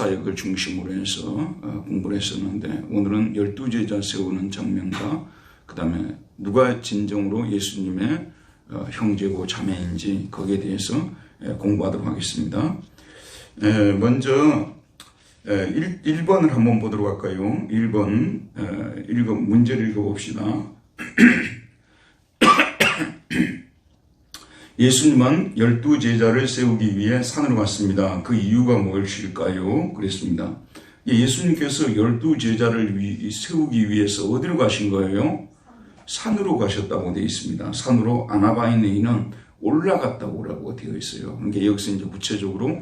사역을 중심으로 해서 공부를 했었는데, 오늘은 12제자 세우는 장면과 그 다음에 누가 진정으로 예수님의 형제고 자매인지 거기에 대해서 공부하도록 하겠습니다. 먼저 1번을 한번 보도록 할까요? 1번 문제를 읽어봅시다. 예수님은 12제자를 세우기 위해 산으로 갔습니다. 그 이유가 무엇일까요? 그랬습니다. 예수님께서 12제자를 세우기 위해서 어디로 가신 거예요? 산으로 가셨다고 되어 있습니다. 산으로 아나바이네이는 올라갔다고 되어 있어요. 그러니까 여기서 이제 구체적으로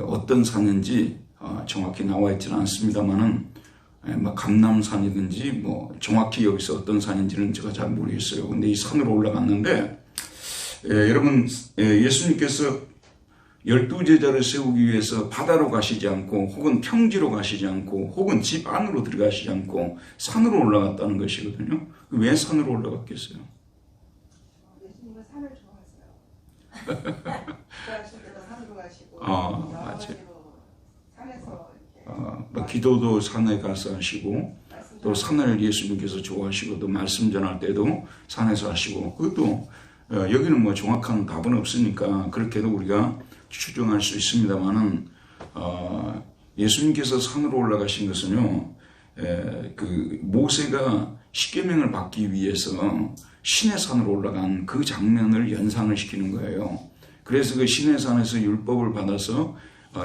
어떤 산인지 정확히 나와 있지는 않습니다만은 감남산이든지 정확히 여기서 어떤 산인지는 제가 잘 모르겠어요. 근데 이 산으로 올라갔는데, 여러분, 예수님께서 12제자를 세우기 위해서 바다로 가시지 않고 혹은 평지로 가시지 않고 혹은 집 안으로 들어가시지 않고 산으로 올라갔다는 것이거든요. 왜 산으로 올라갔겠어요? 예수님은 산을 좋아하세요. 좋아하실 때도 산으로 가시고 맞아요. 산에서 이렇게 기도도 산에 가서 하시고 또 산을 예수님께서 좋아하시고 또 말씀 전할 때도 산에서 하시고, 그것도 여기는 정확한 답은 없으니까 그렇게도 우리가 추정할 수 있습니다만은, 예수님께서 산으로 올라가신 것은요, 그 모세가 십계명을 받기 위해서 시내 산으로 올라간 그 장면을 연상을 시키는 거예요. 그래서 그 시내 산에서 율법을 받아서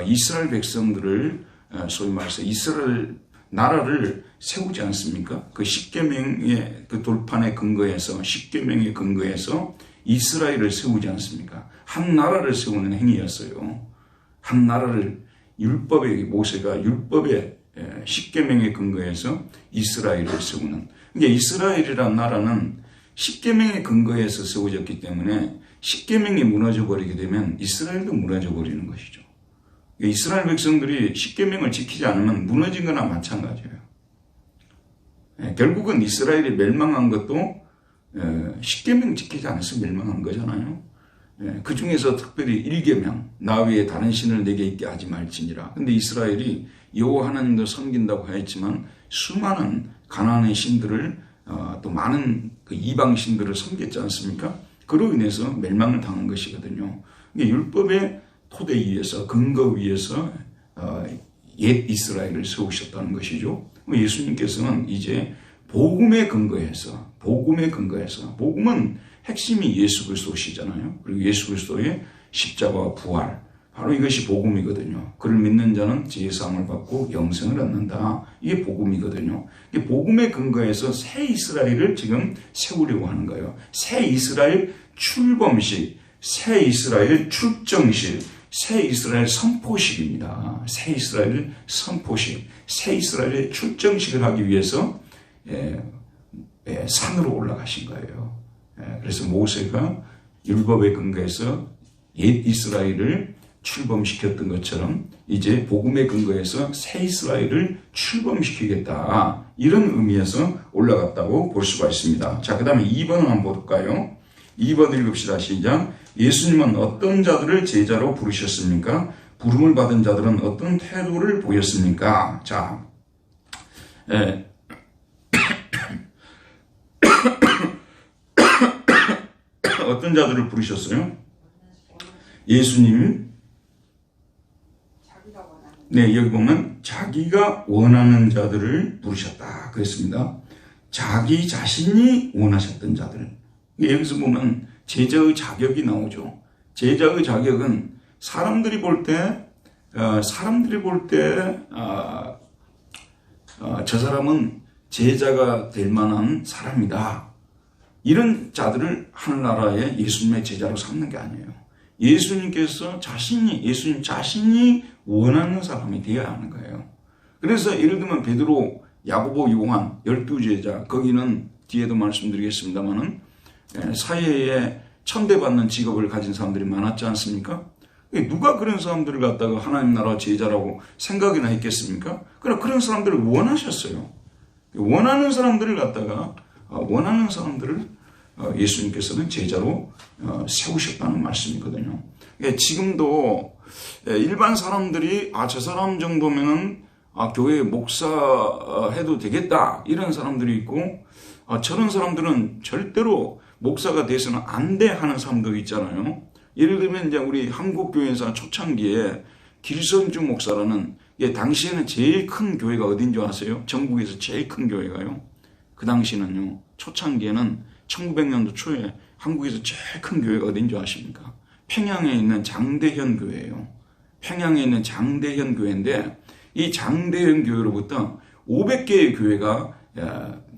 이스라엘 백성들을 소위 말해서 이스라엘 나라를 세우지 않습니까? 그 십계명의 그 돌판에 근거해서 십계명에 근거해서 이스라엘을 세우지 않습니까? 한 나라를 세우는 행위였어요. 한 나라를 모세가 율법의 십계명에 근거해서 이스라엘을 세우는. 그러니까 이스라엘이란 나라는 십계명에 근거해서 세워졌기 때문에 십계명이 무너져 버리게 되면 이스라엘도 무너져 버리는 것이죠. 이스라엘 백성들이 십계명을 지키지 않으면 무너진 거나 마찬가지예요. 결국은 이스라엘이 멸망한 것도 십계명 지키지 않아서 멸망한 거잖아요. 그 중에서 특별히 1계명, 나 외에 다른 신을 내게 있게 하지 말지니라. 근데 이스라엘이 여호와 하나님도 섬긴다고 하였지만 수많은 가나안의 신들을 또 많은 그 이방 신들을 섬겼지 않습니까? 그로 인해서 멸망을 당한 것이거든요. 율법의 토대 위에서, 근거 위에서 옛 이스라엘을 세우셨다는 것이죠. 예수님께서는 이제 복음에 근거해서, 복음은 핵심이 예수 그리스도시잖아요. 그리고 예수 그리스도의 십자가와 부활, 바로 이것이 복음이거든요. 그를 믿는 자는 제사함을 받고 영생을 얻는다. 이게 복음이거든요. 이게 복음에 근거해서 새 이스라엘을 지금 세우려고 하는 거예요. 새 이스라엘 출범식, 새 이스라엘 출정식, 새 이스라엘 선포식입니다. 새 이스라엘 선포식, 새 이스라엘의 출정식을 하기 위해서 산으로 올라가신 거예요. 그래서 모세가 율법에 근거해서 옛 이스라엘을 출범시켰던 것처럼 이제 복음에 근거해서 새 이스라엘을 출범시키겠다, 이런 의미에서 올라갔다고 볼 수가 있습니다. 자, 그 다음에 2번을 한번 볼까요? 2번 읽읍시다. 시작. 예수님은 어떤 자들을 제자로 부르셨습니까? 부름을 받은 자들은 어떤 태도를 보였습니까? 자, 어떤 자들을 부르셨어요? 예수님, 여기 보면 자기가 원하는 자들을 부르셨다 그랬습니다. 자기 자신이 원하셨던 자들. 여기서 보면 제자의 자격이 나오죠. 제자의 자격은 사람들이 볼 때 저 사람은 제자가 될 만한 사람이다, 이런 자들을 하늘나라의 예수님의 제자로 삼는 게 아니에요. 예수님 자신이 원하는 사람이 되어야 하는 거예요. 그래서 예를 들면 베드로, 야고보, 요한 12제자, 거기는 뒤에도 말씀드리겠습니다만은 사회에 천대받는 직업을 가진 사람들이 많았지 않습니까? 누가 그런 사람들을 갖다가 하나님 나라 제자라고 생각이나 했겠습니까? 그러나 그런 사람들을 원하셨어요. 원하는 사람들을 갖다가 예수님께서는 제자로 세우셨다는 말씀이거든요. 지금도 일반 사람들이 저 사람 정도면은 교회 목사 해도 되겠다 이런 사람들이 있고 저런 사람들은 절대로 목사가 돼서는 안 돼 하는 사람도 있잖아요. 예를 들면 이제 우리 한국 교회에서 초창기에 길선주 목사라는 당시에는 제일 큰 교회가 어딘 줄 아세요? 전국에서 제일 큰 교회가요. 그 당시는요. 초창기에는 1900년도 초에 한국에서 제일 큰 교회가 어딘 줄 아십니까? 평양에 있는 장대현 교회예요. 평양에 있는 장대현 교회인데 이 장대현 교회로부터 500개의 교회가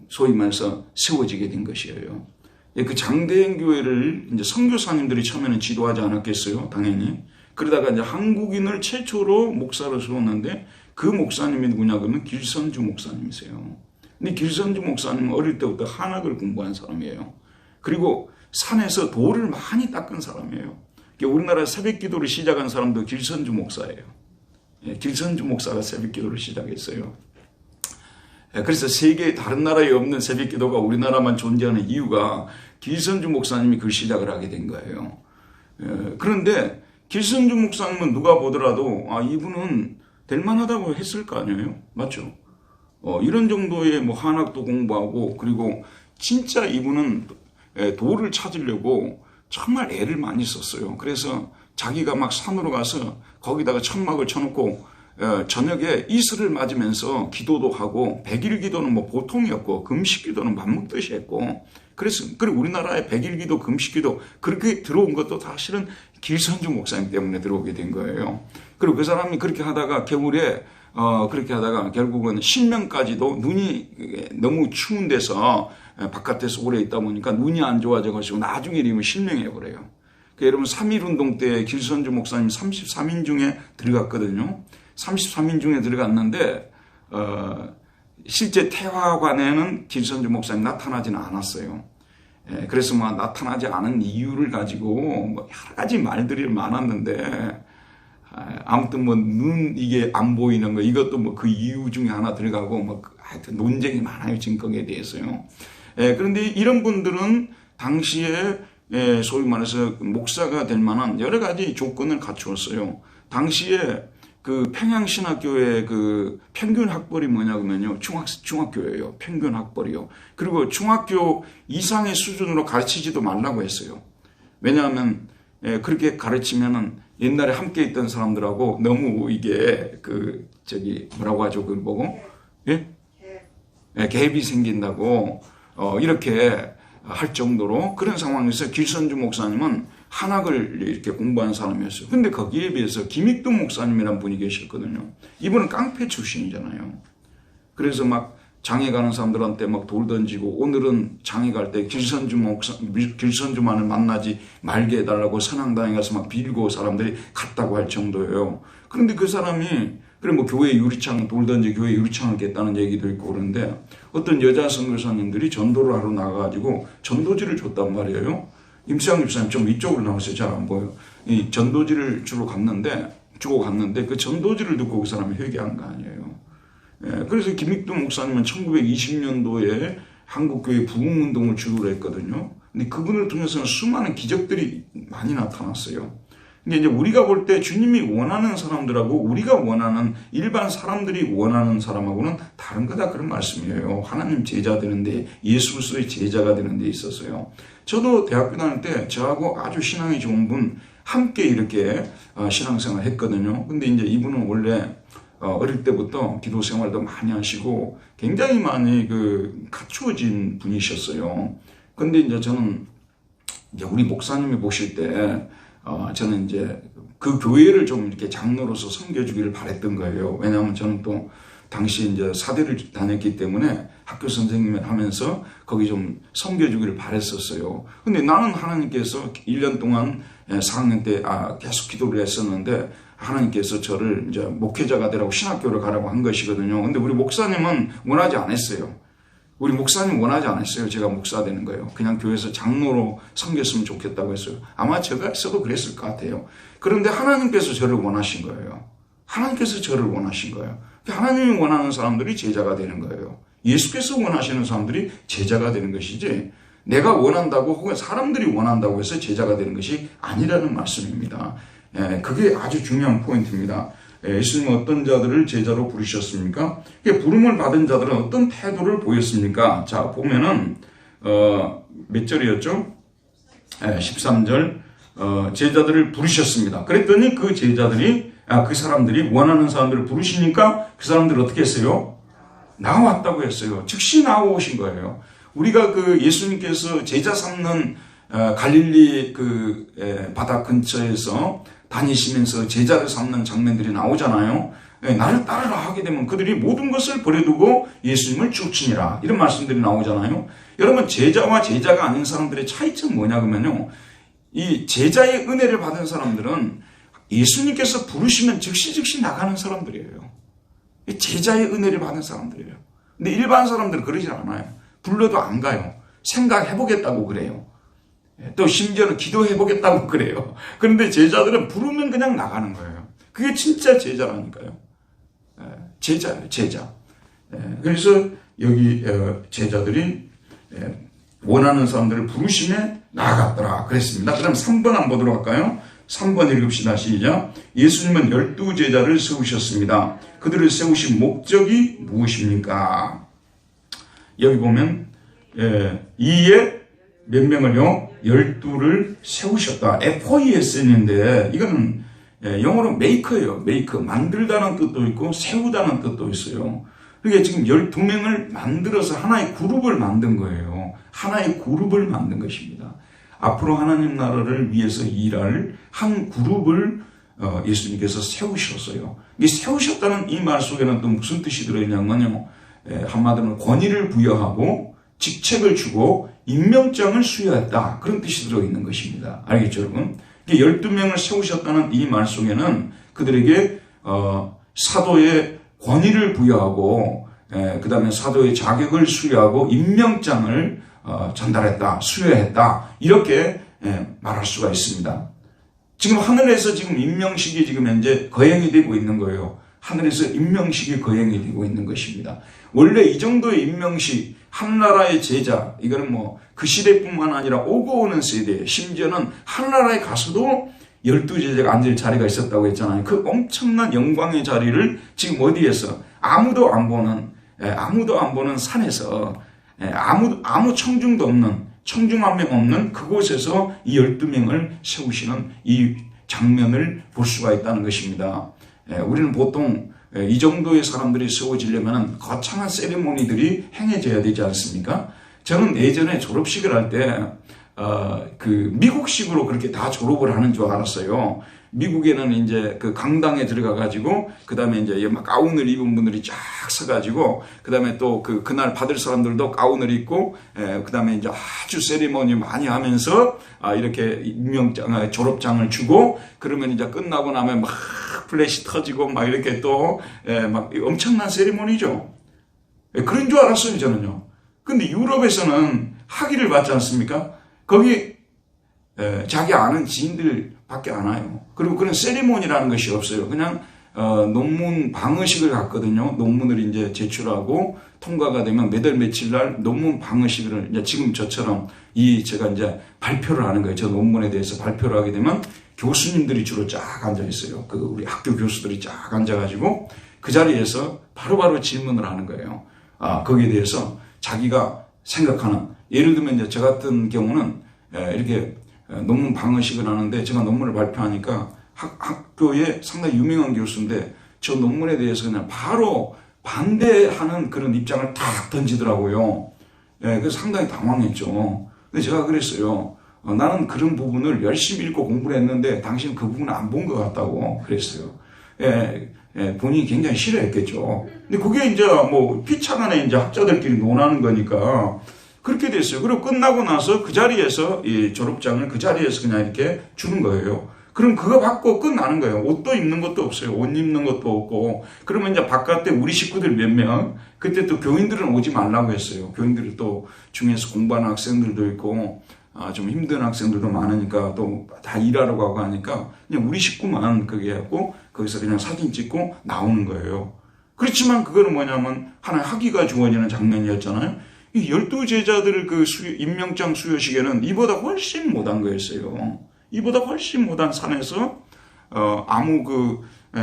소위 말해서 세워지게 된 것이에요. 그 장대현 교회를 이제 선교사님들이 처음에는 지도하지 않았겠어요, 당연히. 그러다가 이제 한국인을 최초로 목사로 세웠는데 그 목사님이 누구냐 그러면 길선주 목사님이세요. 근데 길선주 목사님은 어릴 때부터 한학을 공부한 사람이에요. 그리고 산에서 돌을 많이 닦은 사람이에요. 우리나라 새벽 기도를 시작한 사람도 길선주 목사예요. 길선주 목사가 새벽 기도를 시작했어요. 그래서 세계 다른 나라에 없는 새벽 기도가 우리나라만 존재하는 이유가 길선주 목사님이 그 시작을 하게 된 거예요. 그런데 길선주 목사님은 누가 보더라도 이분은 될 만하다고 했을 거 아니에요? 맞죠? 이런 정도의 뭐 한학도 공부하고 그리고 진짜 이분은 도를 찾으려고 정말 애를 많이 썼어요. 그래서 자기가 막 산으로 가서 거기다가 천막을 쳐놓고 저녁에 이슬을 맞으면서 기도도 하고 100일 기도는 뭐 보통이었고 금식 기도는 밥 먹듯이 했고 그리고 우리나라의 100일 기도 금식 기도 그렇게 들어온 것도 사실은 길선주 목사님 때문에 들어오게 된 거예요. 그리고 그 사람이 그렇게 하다가 겨울에 그렇게 하다가 결국은 신명까지도 눈이 너무 추운 데서 바깥에서 오래 있다 보니까 눈이 안 좋아져가지고 나중에 이름은 실명해버려요. 여러분 3.1운동 때 길선주 목사님 33인 중에 들어갔거든요. 33인 중에 들어갔는데 실제 태화관에는 길선주 목사님 나타나지는 않았어요. 그래서 뭐 나타나지 않은 이유를 가지고 뭐 여러 가지 말들이 많았는데 아무튼 뭐 눈 이게 안 보이는 거 이것도 뭐 그 이유 중에 하나 들어가고 뭐 하여튼 논쟁이 많아요. 증거에 대해서요. 그런데 이런 분들은 당시에 소위 말해서 목사가 될 만한 여러 가지 조건을 갖추었어요. 당시에 그 평양신학교의 그 평균 학벌이 뭐냐면요. 중학교예요. 평균 학벌이요. 그리고 중학교 이상의 수준으로 가르치지도 말라고 했어요. 왜냐하면 그렇게 가르치면은 옛날에 함께 있던 사람들하고 너무 이게 뭐라고 하죠? 그걸 보고 갭이 생긴다고 이렇게 할 정도로 그런 상황에서 길선주 목사님은 한학을 이렇게 공부한 사람이었어요. 근데 거기에 비해서 김익두 목사님이라는 분이 계셨거든요. 이분은 깡패 출신이잖아요. 그래서 막 장에 가는 사람들한테 막 돌 던지고 오늘은 장에 갈 때 길선주만을 만나지 말게 해달라고 선앙당에 가서 막 빌고 사람들이 갔다고 할 정도예요. 그런데 그 사람이 그래 뭐 교회 유리창 돌 던지 교회 유리창을 깼다는 얘기도 있고 그런데 어떤 여자 선교사님들이 전도를 하러 나가가지고 전도지를 줬단 말이에요. 임수양 집사님 좀 이쪽으로 나오세요. 잘 안 보여. 이 전도지를 주고 갔는데 그 전도지를 듣고 그 사람이 회개한 거 아니에요. 그래서 김익두 목사님은 1920년도에 한국교회 부흥운동을 주도를 했거든요. 근데 그분을 통해서는 수많은 기적들이 많이 나타났어요. 근데 이제 우리가 볼 때 주님이 원하는 사람들하고 우리가 원하는 일반 사람들이 원하는 사람하고는 다른 거다 그런 말씀이에요. 하나님 제자 되는데 예수 그리스도의 제자가 되는 데 있어서요. 저도 대학교 다닐 때 저하고 아주 신앙이 좋은 분 함께 이렇게 신앙생활 했거든요. 근데 이제 이분은 원래 어릴 때부터 기도 생활도 많이 하시고 굉장히 많이 갖추어진 분이셨어요. 근데 이제 저는 우리 목사님이 보실 때 저는 이제 그 교회를 좀 이렇게 장로로서 섬겨주기를 바랬던 거예요. 왜냐하면 저는 또 당시 이제 사대를 다녔기 때문에 학교 선생님을 하면서 거기 좀 섬겨주기를 바랬었어요. 근데 나는 하나님께서 1년 동안 4학년 때 계속 기도를 했었는데 하나님께서 저를 이제 목회자가 되라고 신학교를 가라고 한 것이거든요. 근데 우리 목사님은 원하지 않았어요. 우리 목사님 원하지 않았어요. 제가 목사 되는 거예요. 그냥 교회에서 장로로 섬겼으면 좋겠다고 했어요. 아마 제가 있어도 그랬을 것 같아요. 그런데 하나님께서 저를 원하신 거예요. 하나님께서 저를 원하신 거예요. 하나님이 원하는 사람들이 제자가 되는 거예요. 예수께서 원하시는 사람들이 제자가 되는 것이지 내가 원한다고 혹은 사람들이 원한다고 해서 제자가 되는 것이 아니라는 말씀입니다. 그게 아주 중요한 포인트입니다. 예수님은 어떤 자들을 제자로 부르셨습니까? 부름을 받은 자들은 어떤 태도를 보였습니까? 자, 보면은 몇 절이었죠? 13절. 제자들을 부르셨습니다. 그랬더니 그 제자들이 그 사람들이 원하는 사람들을 부르시니까 그 사람들을 어떻게 했어요? 나왔다고 했어요. 즉시 나오신 거예요. 우리가 그 예수님께서 제자 삼는 갈릴리 그 바다 근처에서 다니시면서 제자를 삼는 장면들이 나오잖아요. 나를 따르라 하게 되면 그들이 모든 것을 버려두고 예수님을 쫓으니라, 이런 말씀들이 나오잖아요. 여러분, 제자와 제자가 아닌 사람들의 차이점은 뭐냐 그러면요, 이 제자의 은혜를 받은 사람들은 예수님께서 부르시면 즉시 나가는 사람들이에요. 제자의 은혜를 받은 사람들이에요. 근데 일반 사람들은 그러지 않아요. 불러도 안 가요. 생각해보겠다고 그래요. 또 심지어는 기도해보겠다고 그래요. 그런데 제자들은 부르면 그냥 나가는 거예요. 그게 진짜 제자라니까요. 제자예요, 제자. 그래서 여기 제자들이 원하는 사람들을 부르심에 나아갔더라 그랬습니다. 그럼 3번 한번 보도록 할까요? 3번 읽읍시다. 시작. 예수님은 12제자를 세우셨습니다. 그들을 세우신 목적이 무엇입니까? 여기 보면 이에 몇 명을요? 12를 세우셨다. FOES인데 이거는 영어로 메이커예요. 메이커. 만들다는 뜻도 있고 세우다는 뜻도 있어요. 그게 지금 12명을 만들어서 하나의 그룹을 만든 거예요. 하나의 그룹을 만든 것입니다. 앞으로 하나님 나라를 위해서 일할 한 그룹을 예수님께서 세우셨어요. 이 세우셨다는 이 말 속에는 또 무슨 뜻이 들어있냐면요, 한마디로 권위를 부여하고 직책을 주고 임명장을 수여했다, 그런 뜻이 들어있는 것입니다. 알겠죠, 여러분? 12명을 세우셨다는 이 말 속에는 그들에게 사도의 권위를 부여하고 그 다음에 사도의 자격을 수여하고 임명장을 전달했다, 수여했다, 이렇게 말할 수가 있습니다. 지금 하늘에서 지금 임명식이 지금 현재 거행이 되고 있는 거예요. 하늘에서 임명식이 거행이 되고 있는 것입니다. 원래 이 정도의 임명식, 하늘나라의 제자, 이거는 뭐 그 시대뿐만 아니라 오고 오는 세대, 심지어는 하늘나라에 가서도 12제자가 앉을 자리가 있었다고 했잖아요. 그 엄청난 영광의 자리를 지금 어디에서 아무도 안 보는 산에서 아무 청중도 없는, 청중 한 명 없는 그곳에서 이 12명을 세우시는 이 장면을 볼 수가 있다는 것입니다. 우리는 보통 이 정도의 사람들이 세워지려면 거창한 세리머니들이 행해져야 되지 않습니까? 저는 예전에 졸업식을 할 때 그 미국식으로 그렇게 다 졸업을 하는 줄 알았어요. 미국에는 이제 그 강당에 들어가 가지고 그 다음에 이제 막 가운을 입은 분들이 쫙 서가지고 그 다음에 또 그날 받을 사람들도 가운을 입고 그 다음에 이제 아주 세리머니 많이 하면서 이렇게 임명장, 졸업장을 주고 그러면 이제 끝나고 나면 막 플래시 터지고 막 이렇게 또 막 엄청난 세리머니죠. 그런 줄 알았어요, 저는요. 근데 유럽에서는 학위를 받지 않습니까? 거기 자기 아는 지인들 밖에 안 와요. 그리고 그런 세리머니라는 것이 없어요. 그냥 논문 방어식을 갖거든요. 논문을 이제 제출하고 통과가 되면 몇 월 며칠 날 논문 방어식을 이제 지금 저처럼 제가 이제 발표를 하는 거예요. 저 논문에 대해서 발표를 하게 되면 교수님들이 주로 쫙 앉아 있어요. 우리 학교 교수들이 쫙 앉아가지고 그 자리에서 바로바로 질문을 하는 거예요. 거기에 대해서 자기가 생각하는, 예를 들면 이제 저 같은 경우는 이렇게 논문 방어식을 하는데 제가 논문을 발표하니까 학교에 상당히 유명한 교수인데 저 논문에 대해서 그냥 바로 반대하는 그런 입장을 탁 던지더라고요. 그래서 상당히 당황했죠. 근데 제가 그랬어요. 나는 그런 부분을 열심히 읽고 공부를 했는데 당신은 그 부분을 안 본 것 같다고 그랬어요. 본인이 굉장히 싫어했겠죠. 근데 그게 이제 뭐 피차간에 이제 학자들끼리 논하는 거니까 그렇게 됐어요. 그리고 끝나고 나서 그 자리에서 이 졸업장을 그 자리에서 그냥 이렇게 주는 거예요. 그럼 그거 받고 끝나는 거예요. 옷도 입는 것도 없어요. 옷 입는 것도 없고. 그러면 이제 바깥에 우리 식구들 몇 명, 그때 또 교인들은 오지 말라고 했어요. 교인들이 또 중에서 공부하는 학생들도 있고, 좀 힘든 학생들도 많으니까 또 다 일하러 가고 하니까 그냥 우리 식구만 그게 했고, 거기서 그냥 사진 찍고 나오는 거예요. 그렇지만 그거는 뭐냐면 하나의 학위가 주어지는 장면이었잖아요. 이 12제자들을 임명장 수여식에는 이보다 훨씬 못한 거였어요. 이보다 훨씬 못한 산에서 아무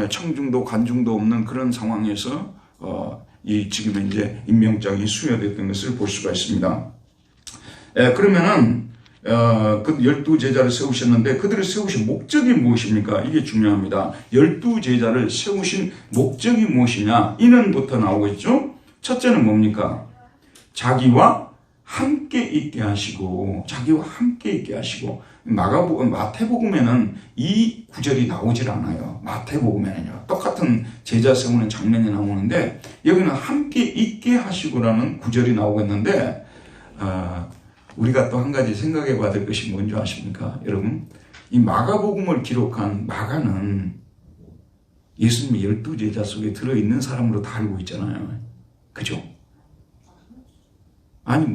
청중도 관중도 없는 그런 상황에서 이 지금 이제 임명장이 수여됐던 것을 볼 수가 있습니다. 그러면은 그 12제자를 세우셨는데 그들을 세우신 목적이 무엇입니까? 이게 중요합니다. 12제자를 세우신 목적이 무엇이냐? 이는부터 나오겠죠? 첫째는 뭡니까? 자기와 함께 있게 하시고, 자기와 함께 있게 하시고. 마태복음에는 이 구절이 나오질 않아요. 마태복음에는요. 똑같은 제자 세우는 장면이 나오는데 여기는 함께 있게 하시고라는 구절이 나오겠는데 우리가 또 한 가지 생각해 봐야 될 것이 뭔지 아십니까? 여러분, 이 마가복음을 기록한 마가는 예수님이 12제자 속에 들어있는 사람으로 다 알고 있잖아요. 그죠? 아니,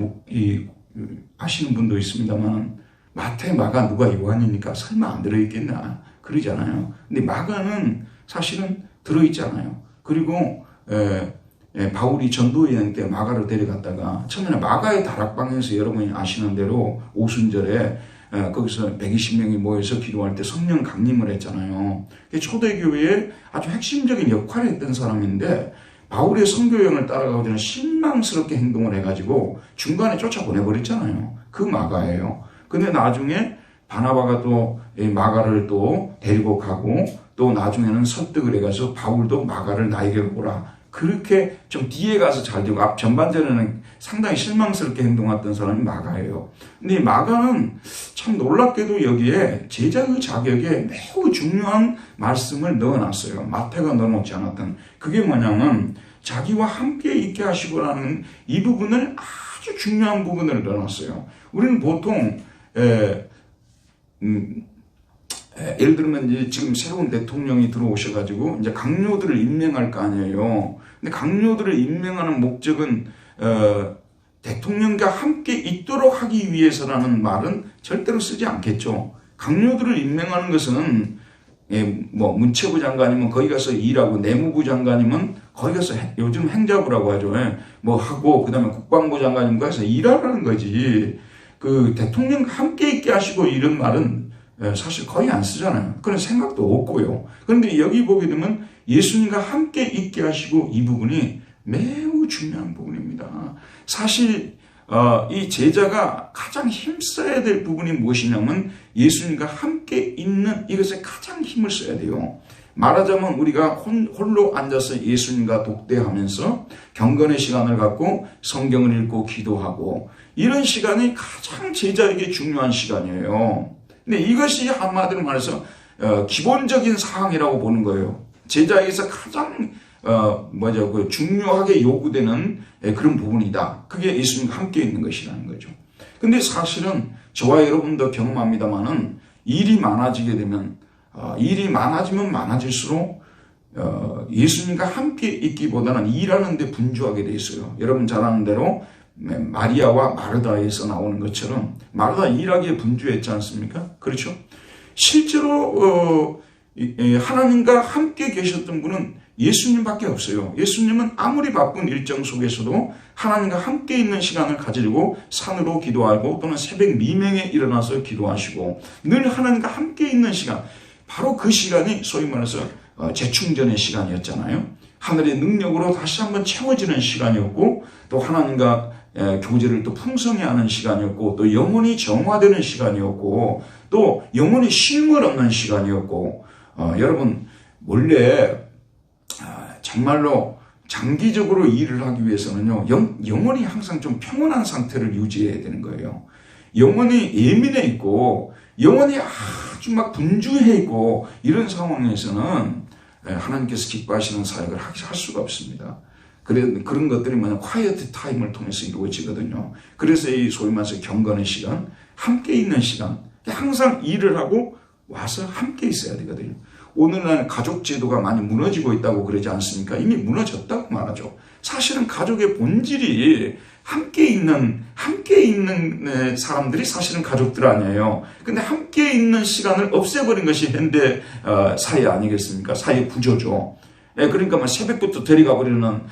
아시는 분도 있습니다만 마태, 마가, 누가, 요한이니까 설마 안 들어있겠나 그러잖아요. 근데 마가는 사실은 들어있잖아요. 그리고 바울이 전도여행 때 마가를 데려갔다가 처음에는 마가의 다락방에서 여러분이 아시는 대로 오순절에 거기서 120명이 모여서 기도할 때 성령 강림을 했잖아요. 초대교회에 아주 핵심적인 역할을 했던 사람인데 바울의 선교여행을 따라가고자 실망스럽게 행동을 해가지고 중간에 쫓아보내버렸잖아요. 그 마가예요. 근데 나중에 바나바가 또 마가를 또 데리고 가고 또 나중에는 설득을 해가서 바울도 마가를 나에게 오라. 그렇게 좀 뒤에 가서 잘 되고 앞 전반전에는 상당히 실망스럽게 행동했던 사람이 마가예요. 근데 이 마가는 참 놀랍게도 여기에 제자의 자격에 매우 중요한 말씀을 넣어놨어요. 마태가 넣어놓지 않았던. 그게 뭐냐면 자기와 함께 있게 하시고라는 이 부분을 아주 중요한 부분을 넣어놨어요. 우리는 보통 예를 들면 이제 지금 새로운 대통령이 들어오셔가지고 이제 강요들을 임명할 거 아니에요. 근데 강요들을 임명하는 목적은 대통령과 함께 있도록 하기 위해서라는 말은 절대로 쓰지 않겠죠. 강요들을 임명하는 것은 뭐 문체부 장관이면 거기 가서 일하고 내무부 장관이면 거기 가서 요즘 행자부라고 하죠. 뭐 하고 그다음에 국방부 장관이면 거기 가서 일하라는 거지. 그 대통령과 함께 있게 하시고 이런 말은 사실 거의 안 쓰잖아요. 그런 생각도 없고요. 그런데 여기 보게 되면 예수님과 함께 있게 하시고 이 부분이 매우 중요한 부분입니다. 사실 이 제자가 가장 힘써야 될 부분이 무엇이냐면 예수님과 함께 있는 이것에 가장 힘을 써야 돼요. 말하자면 우리가 홀로 앉아서 예수님과 독대하면서 경건의 시간을 갖고 성경을 읽고 기도하고 이런 시간이 가장 제자에게 중요한 시간이에요. 근데 이것이 한마디로 말해서 기본적인 사항이라고 보는 거예요. 제자에게서 가장 중요하게 요구되는 그런 부분이다. 그게 예수님과 함께 있는 것이라는 거죠. 근데 사실은 저와 여러분도 경험합니다만은 일이 많아지게 되면 일이 많아지면 많아질수록 예수님과 함께 있기보다는 일하는 데 분주하게 돼 있어요. 여러분 잘 아는 대로 마리아와 마르다에서 나오는 것처럼 마르다 일하기에 분주했지 않습니까? 그렇죠? 실제로 하나님과 함께 계셨던 분은 예수님밖에 없어요. 예수님은 아무리 바쁜 일정 속에서도 하나님과 함께 있는 시간을 가지고 산으로 기도하고 또는 새벽 미명에 일어나서 기도하시고 늘 하나님과 함께 있는 시간, 바로 그 시간이 소위 말해서 재충전의 시간이었잖아요. 하늘의 능력으로 다시 한번 채워지는 시간이었고 또 하나님과 교제를 또 풍성히 하는 시간이었고 또 영혼이 정화되는 시간이었고 또 영혼이 쉼을 얻는 시간이었고 여러분 원래 정말로 장기적으로 일을 하기 위해서는요 영혼이 항상 좀 평온한 상태를 유지해야 되는 거예요. 영혼이 예민해 있고 영혼이 아주 막 분주해 있고 이런 상황에서는 하나님께서 기뻐하시는 사역을 할 수가 없습니다. 그런 것들이 quiet 타임을 통해서 이루어지거든요. 그래서 이 소위 말해서 경건의 시간, 함께 있는 시간, 항상 일을 하고 와서 함께 있어야 되거든요. 오늘날 가족 제도가 많이 무너지고 있다고 그러지 않습니까? 이미 무너졌다고 말하죠. 사실은 가족의 본질이 함께 있는 사람들이 사실은 가족들 아니에요. 근데 함께 있는 시간을 없애버린 것이 현대 사회 아니겠습니까? 사회 구조죠. 그러니까 새벽부터 데려가 버리는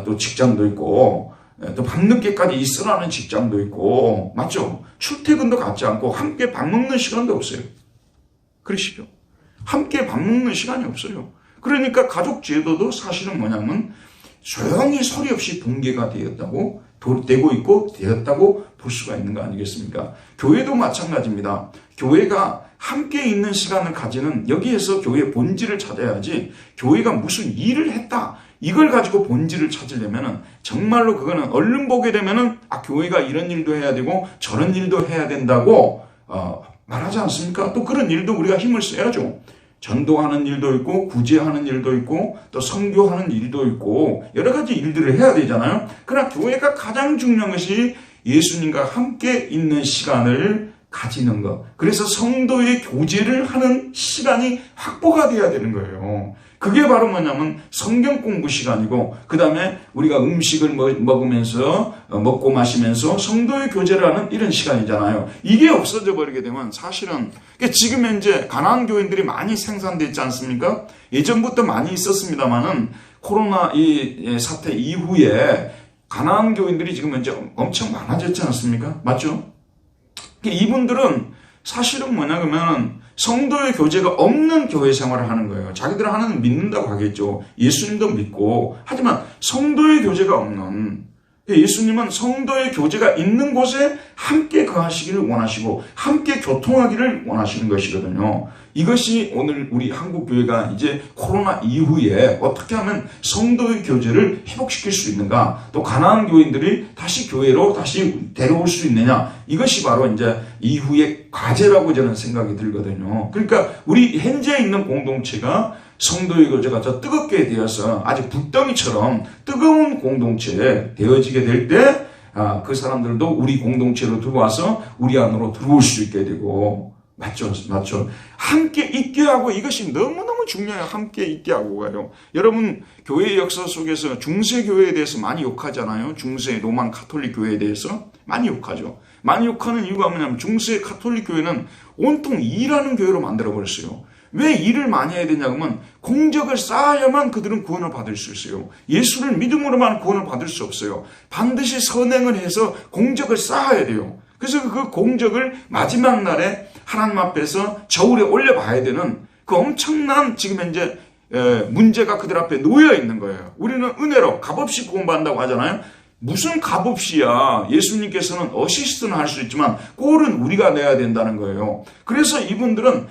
또 직장도 있고 또 밤늦게까지 있으라는 직장도 있고 맞죠? 출퇴근도 갖지 않고 함께 밥 먹는 시간도 없어요. 그러시죠? 함께 밥 먹는 시간이 없어요. 그러니까 가족 제도도 사실은 뭐냐면 조용히 소리 없이 붕괴가 되고 있고 되었다고 볼 수가 있는 거 아니겠습니까? 교회도 마찬가지입니다. 교회가 함께 있는 시간을 가지는, 여기에서 교회의 본질을 찾아야지, 교회가 무슨 일을 했다 이걸 가지고 본질을 찾으려면은 정말로 그거는 얼른 보게 되면은 교회가 이런 일도 해야 되고 저런 일도 해야 된다고 말하지 않습니까? 또 그런 일도 우리가 힘을 써야죠. 전도하는 일도 있고 구제하는 일도 있고 또 선교하는 일도 있고 여러 가지 일들을 해야 되잖아요. 그러나 교회가 가장 중요한 것이 예수님과 함께 있는 시간을 가지는 것. 그래서 성도의 교제를 하는 시간이 확보가 돼야 되는 거예요. 그게 바로 뭐냐면 성경 공부 시간이고, 그 다음에 우리가 음식을 먹으면서 먹고 마시면서 성도의 교제를 하는 이런 시간이잖아요. 이게 없어져 버리게 되면 사실은 지금 현재 가나안 교인들이 많이 생산되어 있지 않습니까? 예전부터 많이 있었습니다만은 코로나 이 사태 이후에 가나안 교인들이 지금 현재 엄청 많아졌지 않습니까? 맞죠? 이분들은 사실은 뭐냐 그러면 성도의 교제가 없는 교회 생활을 하는 거예요. 자기들은 하나님 믿는다고 하겠죠. 예수님도 믿고. 하지만 성도의 교제가 없는, 예수님은 성도의 교제가 있는 곳에 함께 거하시기를 원하시고 함께 교통하기를 원하시는 것이거든요. 이것이 오늘 우리 한국교회가 이제 코로나 이후에 어떻게 하면 성도의 교제를 회복시킬 수 있는가, 또 가나안 교인들이 다시 교회로 다시 데려올 수 있느냐, 이것이 바로 이제 이후의 과제라고 저는 생각이 들거든요. 그러니까 우리 현재 있는 공동체가 성도의 교제가 더 뜨겁게 되어서 아직 불덩이처럼 뜨거운 공동체에 되어지게 될 때 그 사람들도 우리 공동체로 들어와서 우리 안으로 들어올 수 있게 되고, 맞죠? 함께 있게 하고, 이것이 너무너무 중요해요. 함께 있게 하고 가요. 여러분, 교회의 역사 속에서 중세교회에 대해서 많이 욕하잖아요. 중세 로만 가톨릭 교회에 대해서 많이 욕하죠. 많이 욕하는 이유가 뭐냐면 중세 가톨릭 교회는 온통 일하는 교회로 만들어버렸어요. 왜 일을 많이 해야 되냐 그러면 공적을 쌓아야만 그들은 구원을 받을 수 있어요. 예수를 믿음으로만 구원을 받을 수 없어요. 반드시 선행을 해서 공적을 쌓아야 돼요. 그래서 그 공적을 마지막 날에 하나님 앞에서 저울에 올려봐야 되는 그 엄청난 지금 현재 문제가 그들 앞에 놓여 있는 거예요. 우리는 은혜로 값없이 구원받는다고 하잖아요. 무슨 값없이야. 예수님께서는 어시스트는 할 수 있지만 골은 우리가 내야 된다는 거예요. 그래서 이분들은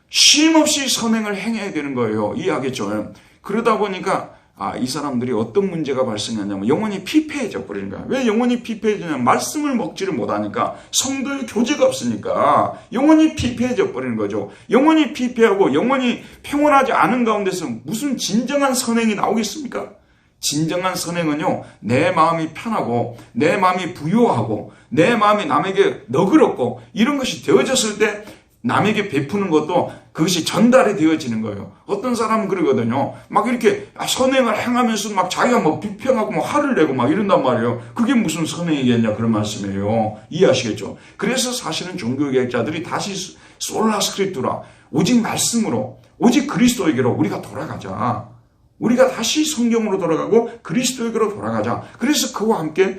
쉼없이 선행을 행해야 되는 거예요. 이해하겠죠? 그러다 보니까 이 사람들이 어떤 문제가 발생하냐면 영혼이 피폐해져 버리는 거야. 왜 영혼이 피폐해지냐면 말씀을 먹지를 못하니까, 성도의 교제가 없으니까 영혼이 피폐해져 버리는 거죠. 영혼이 피폐하고 영혼이 평온하지 않은 가운데서 무슨 진정한 선행이 나오겠습니까? 진정한 선행은요, 내 마음이 편하고 내 마음이 부요하고 내 마음이 남에게 너그럽고 이런 것이 되어졌을 때 남에게 베푸는 것도 그것이 전달이 되어지는 거예요. 어떤 사람은 그러거든요. 막 이렇게 선행을 행하면서 막 자기가 뭐 비평하고 뭐 화를 내고 막 이런단 말이에요. 그게 무슨 선행이겠냐 그런 말씀이에요. 이해하시겠죠? 그래서 사실은 종교개혁자들이 다시 솔라 스크립투라, 오직 말씀으로, 오직 그리스도에게로 우리가 돌아가자. 우리가 다시 성경으로 돌아가고 그리스도에게로 돌아가자. 그래서 그와 함께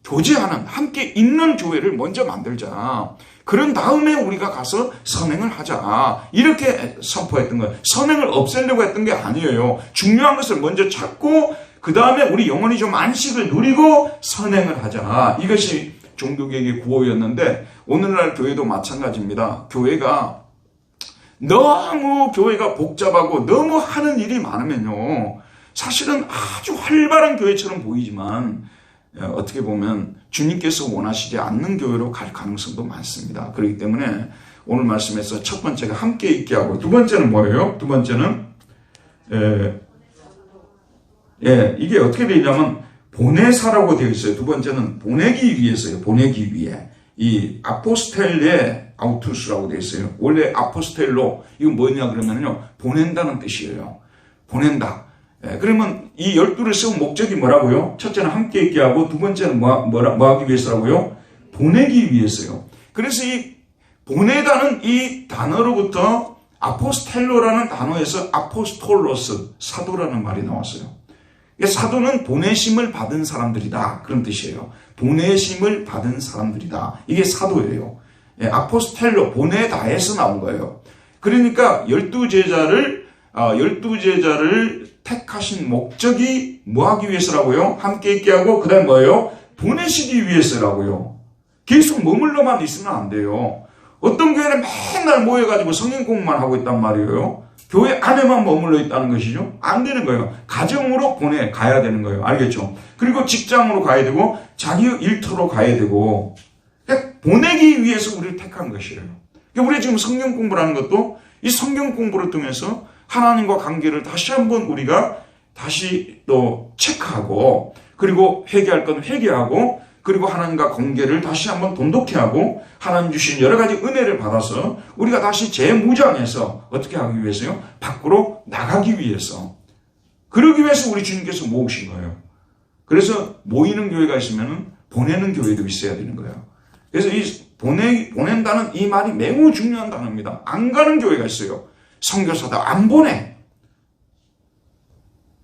교제하는, 함께 있는 교회를 먼저 만들자. 그런 다음에 우리가 가서 선행을 하자. 이렇게 선포했던 거예요. 선행을 없애려고 했던 게 아니에요. 중요한 것을 먼저 찾고 그 다음에 우리 영혼이 좀 안식을 누리고 선행을 하자. 이것이 종교개혁의 구호였는데 오늘날 교회도 마찬가지입니다. 교회가 복잡하고 너무 하는 일이 많으면요, 사실은 아주 활발한 교회처럼 보이지만 어떻게 보면 주님께서 원하시지 않는 교회로 갈 가능성도 많습니다. 그렇기 때문에 오늘 말씀에서 첫 번째가 함께 있게 하고, 두 번째는 뭐예요? 두 번째는 이게 어떻게 되냐면 보내사라고 되어 있어요. 두 번째는 보내기 위해서요. 보내기 위해. 이 아포스텔레 아우투스라고 되어 있어요. 원래 아포스텔로 이건 뭐냐 그러면요, 보낸다는 뜻이에요. 보낸다. 그러면 이 12를 세운 목적이 뭐라고요? 첫째는 함께 있게 하고, 두 번째는 뭐 하기 위해서라고요? 보내기 위해서요. 그래서 이 보내다는 이 단어로부터 아포스텔로라는 단어에서 아포스톨로스, 사도라는 말이 나왔어요. 사도는 보내심을 받은 사람들이다, 그런 뜻이에요. 보내심을 받은 사람들이다. 이게 사도예요. 아포스텔로, 보내다에서 나온 거예요. 그러니까 12제자를 택하신 목적이 뭐 하기 위해서라고요? 함께 있게 하고 그 다음 뭐예요? 보내시기 위해서라고요. 계속 머물러만 있으면 안 돼요. 어떤 교회는 맨날 모여가지고 성경 공부만 하고 있단 말이에요. 교회 안에만 머물러 있다는 것이죠. 안 되는 거예요. 가정으로 가야 되는 거예요. 알겠죠? 그리고 직장으로 가야 되고 자기 일터로 가야 되고 보내기 위해서 우리를 택한 것이에요. 우리 지금 성경 공부라는 것도 이 성경 공부를 통해서 하나님과 관계를 다시 한번 우리가 다시 또 체크하고 그리고 회개할 건 회개하고 그리고 하나님과 관계를 다시 한번 돈독히 하고 하나님 주신 여러 가지 은혜를 받아서 우리가 다시 재무장해서 어떻게 하기 위해서요? 밖으로 나가기 위해서. 그러기 위해서 우리 주님께서 모으신 거예요. 그래서 모이는 교회가 있으면 보내는 교회도 있어야 되는 거예요. 그래서 이 보낸다는 이 말이 매우 중요한 단어입니다. 안 가는 교회가 있어요. 선교사도 안 보내.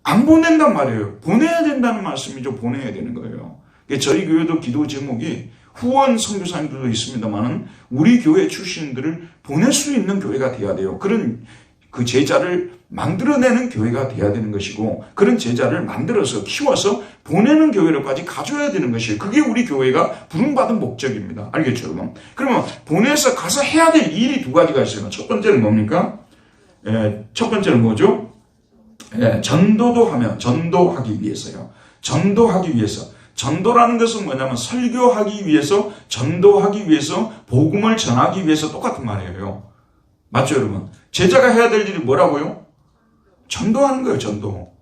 안 보낸단 말이에요. 보내야 된다는 말씀이죠. 보내야 되는 거예요. 저희 교회도 기도 제목이 후원 선교사님들도 있습니다만은 우리 교회 출신들을 보낼 수 있는 교회가 돼야 돼요. 그런 그 제자를 만들어내는 교회가 돼야 되는 것이고 그런 제자를 만들어서 키워서 보내는 교회로까지 가져야 되는 것이에요. 그게 우리 교회가 부름받은 목적입니다. 알겠죠, 여러분? 그러면 보내서 가서 해야 될 일이 두 가지가 있어요. 첫 번째는 뭡니까? 첫 번째는 뭐죠? 전도하기 위해서요. 전도하기 위해서. 전도라는 것은 뭐냐면 설교하기 위해서, 전도하기 위해서, 복음을 전하기 위해서 똑같은 말이에요. 맞죠, 여러분? 제자가 해야 될 일이 뭐라고요? 전도하는 거예요, 전도.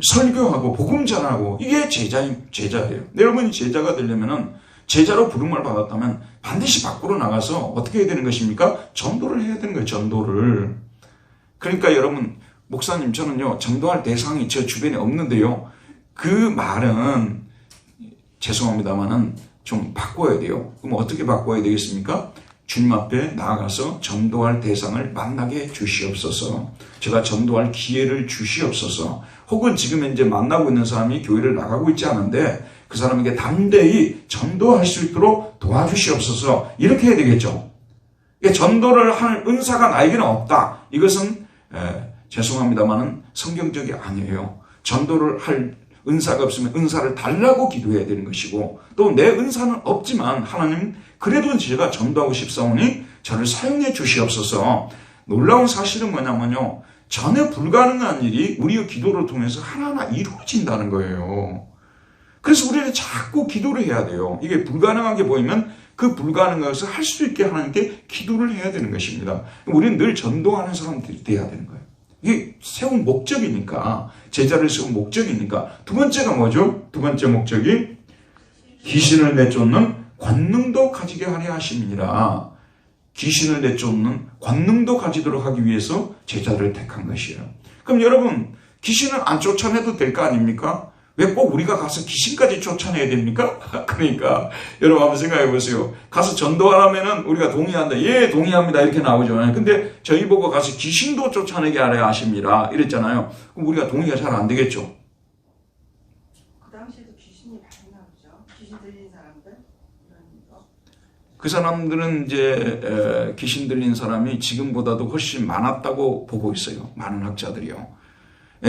설교하고, 복음 전하고, 이게 제자예요. 여러분이 제자가 되려면은, 제자로 부름을 받았다면 반드시 밖으로 나가서 어떻게 해야 되는 것입니까? 전도를 해야 되는 거예요, 전도를. 그러니까 여러분, 목사님, 저는요, 전도할 대상이 저 주변에 없는데요. 그 말은, 죄송합니다만은 좀 바꿔야 돼요. 그럼 어떻게 바꿔야 되겠습니까? 주님 앞에 나아가서 전도할 대상을 만나게 주시옵소서. 제가 전도할 기회를 주시옵소서. 혹은 지금 현재 만나고 있는 사람이 교회를 나가고 있지 않은데 그 사람에게 담대히 전도할 수 있도록 도와주시옵소서. 이렇게 해야 되겠죠. 전도를 하는 은사가 나에게는 없다. 이것은 죄송합니다만은 성경적이 아니에요. 전도를 할 은사가 없으면 은사를 달라고 기도해야 되는 것이고 또 내 은사는 없지만 하나님 그래도 제가 전도하고 싶사오니 저를 사용해 주시옵소서. 놀라운 사실은 뭐냐면요. 전혀 불가능한 일이 우리의 기도를 통해서 하나하나 이루어진다는 거예요. 그래서 우리는 자꾸 기도를 해야 돼요. 이게 불가능하게 보이면 그 불가능한 것을 할 수 있게 하나님께 기도를 해야 되는 것입니다. 우리는 늘 전도하는 사람들이 돼야 되는 거예요. 이게 세운 목적이니까, 제자를 세운 목적이니까. 두 번째가 뭐죠? 두 번째 목적이 귀신을 내쫓는 권능도 가지게 하려 하심이니라. 귀신을 내쫓는 권능도 가지도록 하기 위해서 제자를 택한 것이에요. 그럼 여러분, 귀신을 안 쫓아내도 될 거 아닙니까? 왜 꼭 우리가 가서 귀신까지 쫓아내야 됩니까? 그러니까 여러분 한번 생각해 보세요. 가서 전도하라면은 우리가 동의한다. 예, 동의합니다. 이렇게 나오죠. 근데 저희 보고 가서 귀신도 쫓아내게 하려 하십니다. 이랬잖아요. 그럼 우리가 동의가 잘 안 되겠죠. 그 당시에도 귀신이 많이 나오죠. 귀신 들린 사람들 이런 거. 그 사람들은 이제 귀신 들린 사람이 지금보다도 훨씬 많았다고 보고 있어요. 많은 학자들이요.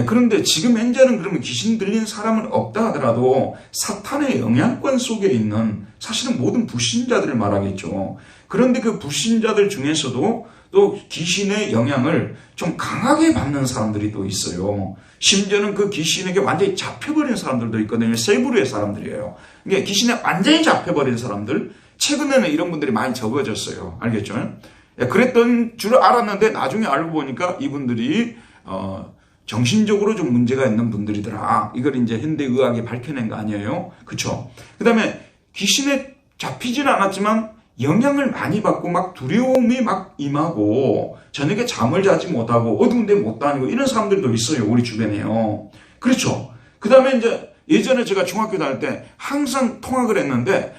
그런데 지금 현재는 그러면 귀신 들린 사람은 없다 하더라도 사탄의 영향권 속에 있는 사실은 모든 불신자들을 말하겠죠. 그런데 그 불신자들 중에서도 또 귀신의 영향을 좀 강하게 받는 사람들이 또 있어요. 심지어는 그 귀신에게 완전히 잡혀버린 사람들도 있거든요. 세부류의 사람들이에요. 그러니까 귀신에 완전히 잡혀버린 사람들. 최근에는 이런 분들이 많이 적어졌어요. 알겠죠? 그랬던 줄 알았는데 나중에 알고 보니까 이분들이 정신적으로 좀 문제가 있는 분들이더라. 이걸 이제 현대의학이 밝혀낸 거 아니에요? 그쵸? 그 다음에 귀신에 잡히진 않았지만 영향을 많이 받고 막 두려움이 막 임하고 저녁에 잠을 자지 못하고 어두운 데 못 다니고 이런 사람들도 있어요. 우리 주변에요. 그렇죠? 그 다음에 이제 예전에 제가 중학교 다닐 때 항상 통학을 했는데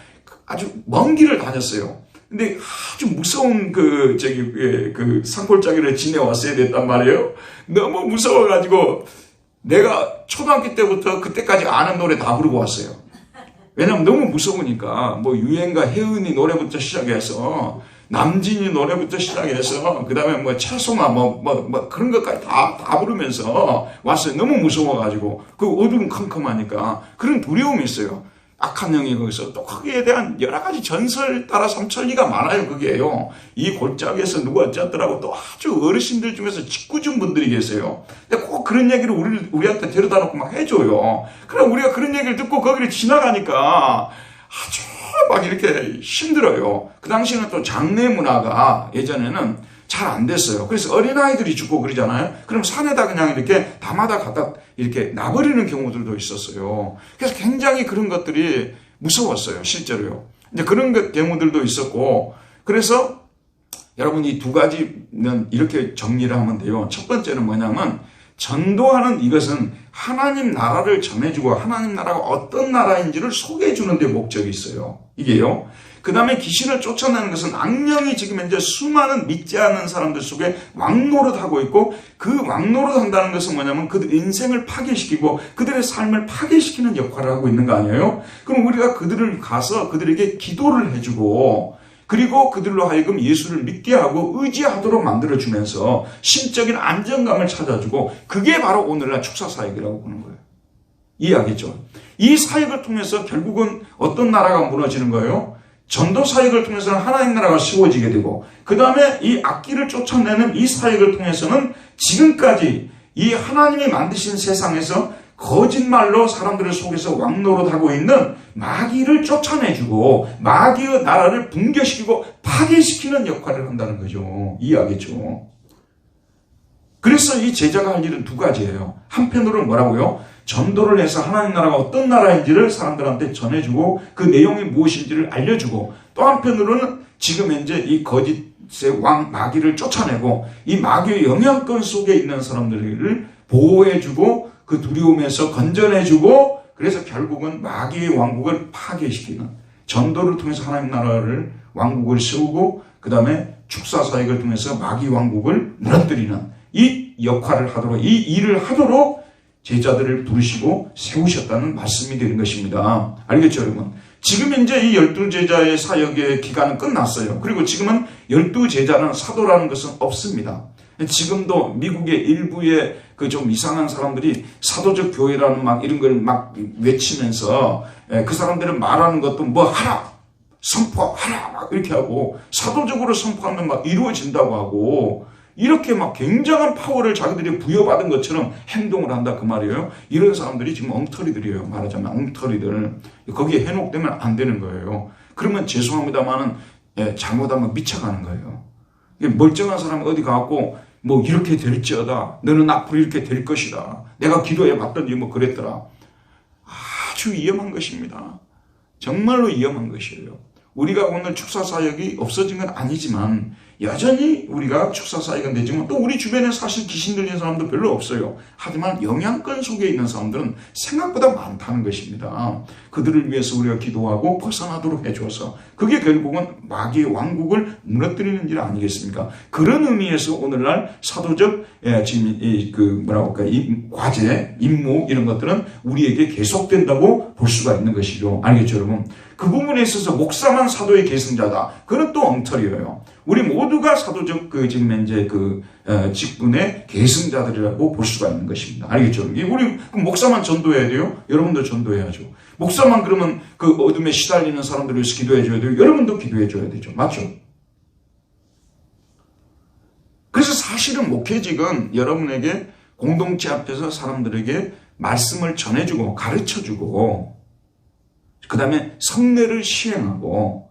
아주 먼 길을 다녔어요. 근데 아주 무서운 그 산골짜기를 지내왔어야 됐단 말이에요. 너무 무서워가지고 내가 초등학교 때부터 그때까지 아는 노래 다 부르고 왔어요. 왜냐면 너무 무서우니까 뭐 유행가 혜은이 노래부터 시작해서 남진이 노래부터 시작해서 그 다음에 뭐 채소나 뭐 그런 것까지 다 부르면서 왔어요. 너무 무서워가지고 그 어둠 컴컴하니까 그런 두려움이 있어요. 악한 영이 거기서 또 거기에 대한 여러 가지 전설 따라 삼천리가 많아요. 그게요. 이 골짜기에서 누가 어쨌더라고 또 아주 어르신들 중에서 직구준 분들이 계세요. 근데 꼭 그런 얘기를 우리한테 데려다 놓고 막 해줘요. 그럼 우리가 그런 얘기를 듣고 거기를 지나가니까 아주 막 이렇게 힘들어요. 그 당시에는 또 장례 문화가 예전에는 잘 안 됐어요. 그래서 어린아이들이 죽고 그러잖아요. 그럼 산에다 그냥 이렇게 담아다 갖다 이렇게 놔버리는 경우들도 있었어요. 그래서 굉장히 그런 것들이 무서웠어요. 실제로요. 이제 그런 경우들도 있었고, 그래서 여러분 이 두 가지는 이렇게 정리를 하면 돼요. 첫 번째는 뭐냐면 전도하는 이것은 하나님 나라를 전해주고 하나님 나라가 어떤 나라인지를 소개해주는 데 목적이 있어요. 이게요. 그 다음에 귀신을 쫓아내는 것은 악령이 지금 현재 수많은 믿지 않는 사람들 속에 왕노릇하고 있고, 그 왕노릇한다는 것은 뭐냐면 그들 인생을 파괴시키고 그들의 삶을 파괴시키는 역할을 하고 있는 거 아니에요? 그럼 우리가 그들을 가서 그들에게 기도를 해주고, 그리고 그들로 하여금 예수를 믿게 하고 의지하도록 만들어주면서 심적인 안정감을 찾아주고, 그게 바로 오늘날 축사사역이라고 보는 거예요. 이해하겠죠? 이 사역을 통해서 결국은 어떤 나라가 무너지는 거예요? 전도 사역을 통해서는 하나님 나라가 세워지게 되고, 그 다음에 이 악기를 쫓아내는 이 사역을 통해서는 지금까지 이 하나님이 만드신 세상에서 거짓말로 사람들을 속에서 왕노릇하고 있는 마귀를 쫓아내주고 마귀의 나라를 붕괴시키고 파괴시키는 역할을 한다는 거죠. 이해하겠죠? 그래서 이 제자가 할 일은 두 가지예요. 한편으로는 뭐라고요? 전도를 해서 하나님 나라가 어떤 나라인지를 사람들한테 전해주고 그 내용이 무엇인지를 알려주고, 또 한편으로는 지금 현재 이 거짓의 왕 마귀를 쫓아내고 이 마귀의 영향권 속에 있는 사람들을 보호해주고 그 두려움에서 건져내주고, 그래서 결국은 마귀의 왕국을 파괴시키는 전도를 통해서 하나님 나라를 왕국을 세우고, 그 다음에 축사사역을 통해서 마귀 왕국을 무너뜨리는 이 역할을 하도록, 이 일을 하도록 제자들을 부르시고 세우셨다는 말씀이 되는 것입니다. 알겠죠, 여러분? 지금 현재 이 12제자의 사역의 기간은 끝났어요. 그리고 지금은 12제자는 사도라는 것은 없습니다. 지금도 미국의 일부의 그 좀 이상한 사람들이 사도적 교회라는 막 이런 걸 막 외치면서 그 사람들은 말하는 것도 뭐 하라! 선포하라! 막 이렇게 하고, 사도적으로 선포하면 막 이루어진다고 하고, 이렇게 막 굉장한 파워를 자기들이 부여받은 것처럼 행동을 한다 그 말이에요. 이런 사람들이 지금 엉터리들이에요. 말하자면 엉터리들. 거기에 현혹되면 안 되는 거예요. 그러면 죄송합니다만은 잘못하면 미쳐가는 거예요. 멀쩡한 사람이 어디 가고 뭐 이렇게 될지어다, 너는 앞으로 이렇게 될 것이다, 내가 기도해 봤더니 뭐 그랬더라. 아주 위험한 것입니다. 정말로 위험한 것이에요. 우리가 오늘 축사사역이 없어진 건 아니지만 여전히 우리가 축사사역은 되지만 또 우리 주변에 사실 귀신 들린 사람도 별로 없어요. 하지만 영향권 속에 있는 사람들은 생각보다 많다는 것입니다. 그들을 위해서 우리가 기도하고 벗어나도록 해줘서 그게 결국은 마귀의 왕국을 무너뜨리는 일 아니겠습니까? 그런 의미에서 오늘날 사도적 지금 이 과제, 임무 이런 것들은 우리에게 계속된다고 볼 수가 있는 것이죠. 알겠죠, 여러분? 그 부분에 있어서 목사만 사도의 계승자다, 그건 또 엉터리예요. 우리 모두가 사도적 지금 현재 직분의 계승자들이라고 볼 수가 있는 것입니다. 알겠죠? 우리 목사만 전도해야 돼요? 여러분도 전도해야죠. 목사만 그러면 그 어둠에 시달리는 사람들을 위해서 기도해줘야 돼요? 여러분도 기도해줘야 되죠. 맞죠? 그래서 사실은 목회직은 여러분에게 공동체 앞에서 사람들에게 말씀을 전해주고 가르쳐주고, 그 다음에 성례를 시행하고,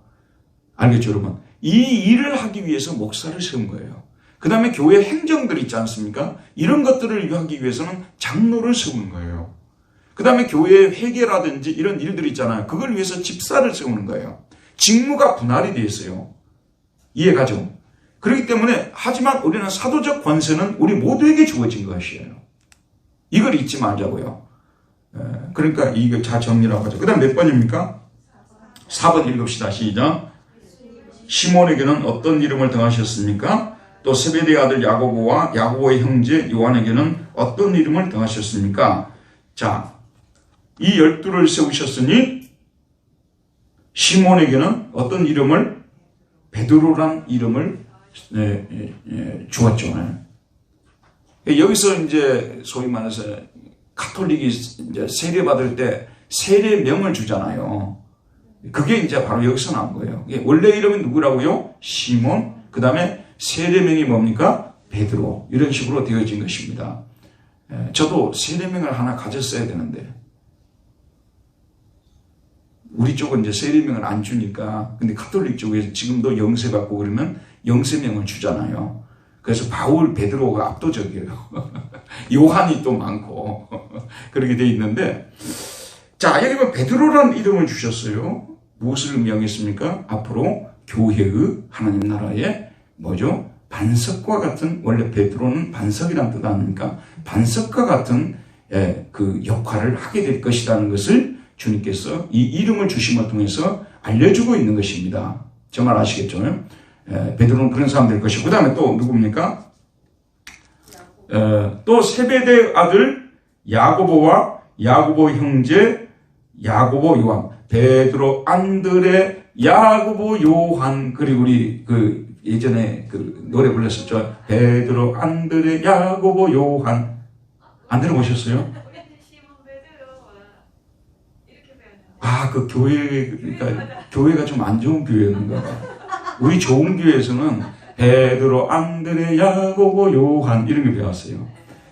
알겠죠, 여러분? 이 일을 하기 위해서 목사를 세운 거예요. 그 다음에 교회 행정들 있지 않습니까? 이런 것들을 하기 위해서는 장로를 세우는 거예요. 그 다음에 교회의 회계라든지 이런 일들 있잖아요. 그걸 위해서 집사를 세우는 거예요. 직무가 분할이 되어 있어요. 이해가죠? 그렇기 때문에, 하지만 우리는 사도적 권세는 우리 모두에게 주어진 것이에요. 이걸 잊지 말자고요. 그러니까 이거 잘 정리라고 하죠. 그 다음 몇 번입니까? 4번 읽읍시다. 시작. 시몬에게는 어떤 이름을 더하셨습니까? 또 세베대의 아들 야고보와 야고보의 형제 요한에게는 어떤 이름을 더하셨습니까? 자, 이 12를 세우셨으니 시몬에게는 어떤 이름을 베드로란 이름을 주었죠. 여기서 이제 소위 말해서 가톨릭이 이제 세례받을 때 세례명을 주잖아요. 그게 이제 바로 여기서 나온 거예요. 원래 이름은 누구라고요? 시몬, 그 다음에 세례명이 뭡니까? 베드로. 이런 식으로 되어진 것입니다. 저도 세례명을 하나 가졌어야 되는데, 우리 쪽은 이제 세례명을 안 주니까, 근데 가톨릭 쪽에서 지금도 영세 받고 그러면 영세명을 주잖아요. 그래서 바울, 베드로가 압도적이에요. 요한이 또 많고, 그렇게 돼 있는데, 자, 여기 보면 베드로라는 이름을 주셨어요. 무엇을 의미하겠습니까? 앞으로 교회의 하나님 나라의 뭐죠? 반석과 같은, 원래 베드로는 반석이란 뜻 아닙니까? 반석과 같은 그 역할을 하게 될 것이라는 것을 주님께서 이 이름을 주심을 통해서 알려주고 있는 것입니다. 정말 아시겠죠? 베드로는 그런 사람 될 것이고, 그 다음에 또 누굽니까? 또 세베대의 아들 야고보와 야고보 형제 야고보 요한, 베드로, 안드레, 야고보, 요한, 그리고 우리 그 예전에 그 노래 불렀었죠. 베드로, 안드레, 야고보, 요한. 안 들어보셨어요? 아, 그 교회가 좀 안 좋은 교회인가 봐. 우리 좋은 교회에서는 베드로, 안드레, 야고보, 요한 이런 게 배웠어요.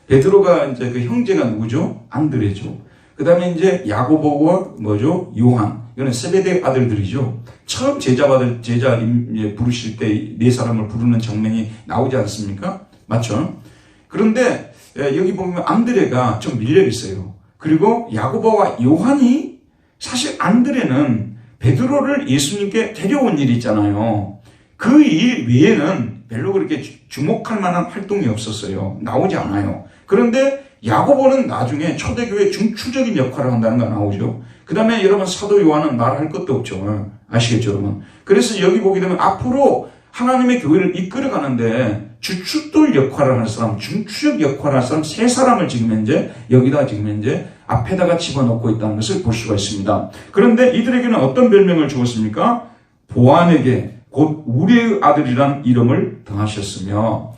베드로가 이제 그 형제가 누구죠? 안드레죠. 그 다음에 이제 야고보와 뭐죠? 요한. 이거는 세베대 아들들이죠. 처음 제자 부르실 때 네 사람을 부르는 장면이 나오지 않습니까? 맞죠? 그런데 여기 보면 안드레가 좀 밀려 있어요. 그리고 야고보와 요한이, 사실 안드레는 베드로를 예수님께 데려온 일이 있잖아요. 그 일 외에는 별로 그렇게 주목할 만한 활동이 없었어요. 나오지 않아요. 그런데 야고보는 나중에 초대교회 중추적인 역할을 한다는 거 나오죠. 그 다음에 여러분 사도 요한은 말할 것도 없죠. 아시겠죠, 여러분? 그래서 여기 보게 되면 앞으로 하나님의 교회를 이끌어가는데 주춧돌 역할을 할 사람, 중추적 역할을 할 사람 세 사람을 지금 현재 여기다 지금 현재 앞에다가 집어넣고 있다는 것을 볼 수가 있습니다. 그런데 이들에게는 어떤 별명을 주었습니까? 보안에게 곧 우리의 아들이란 이름을 더하셨으며,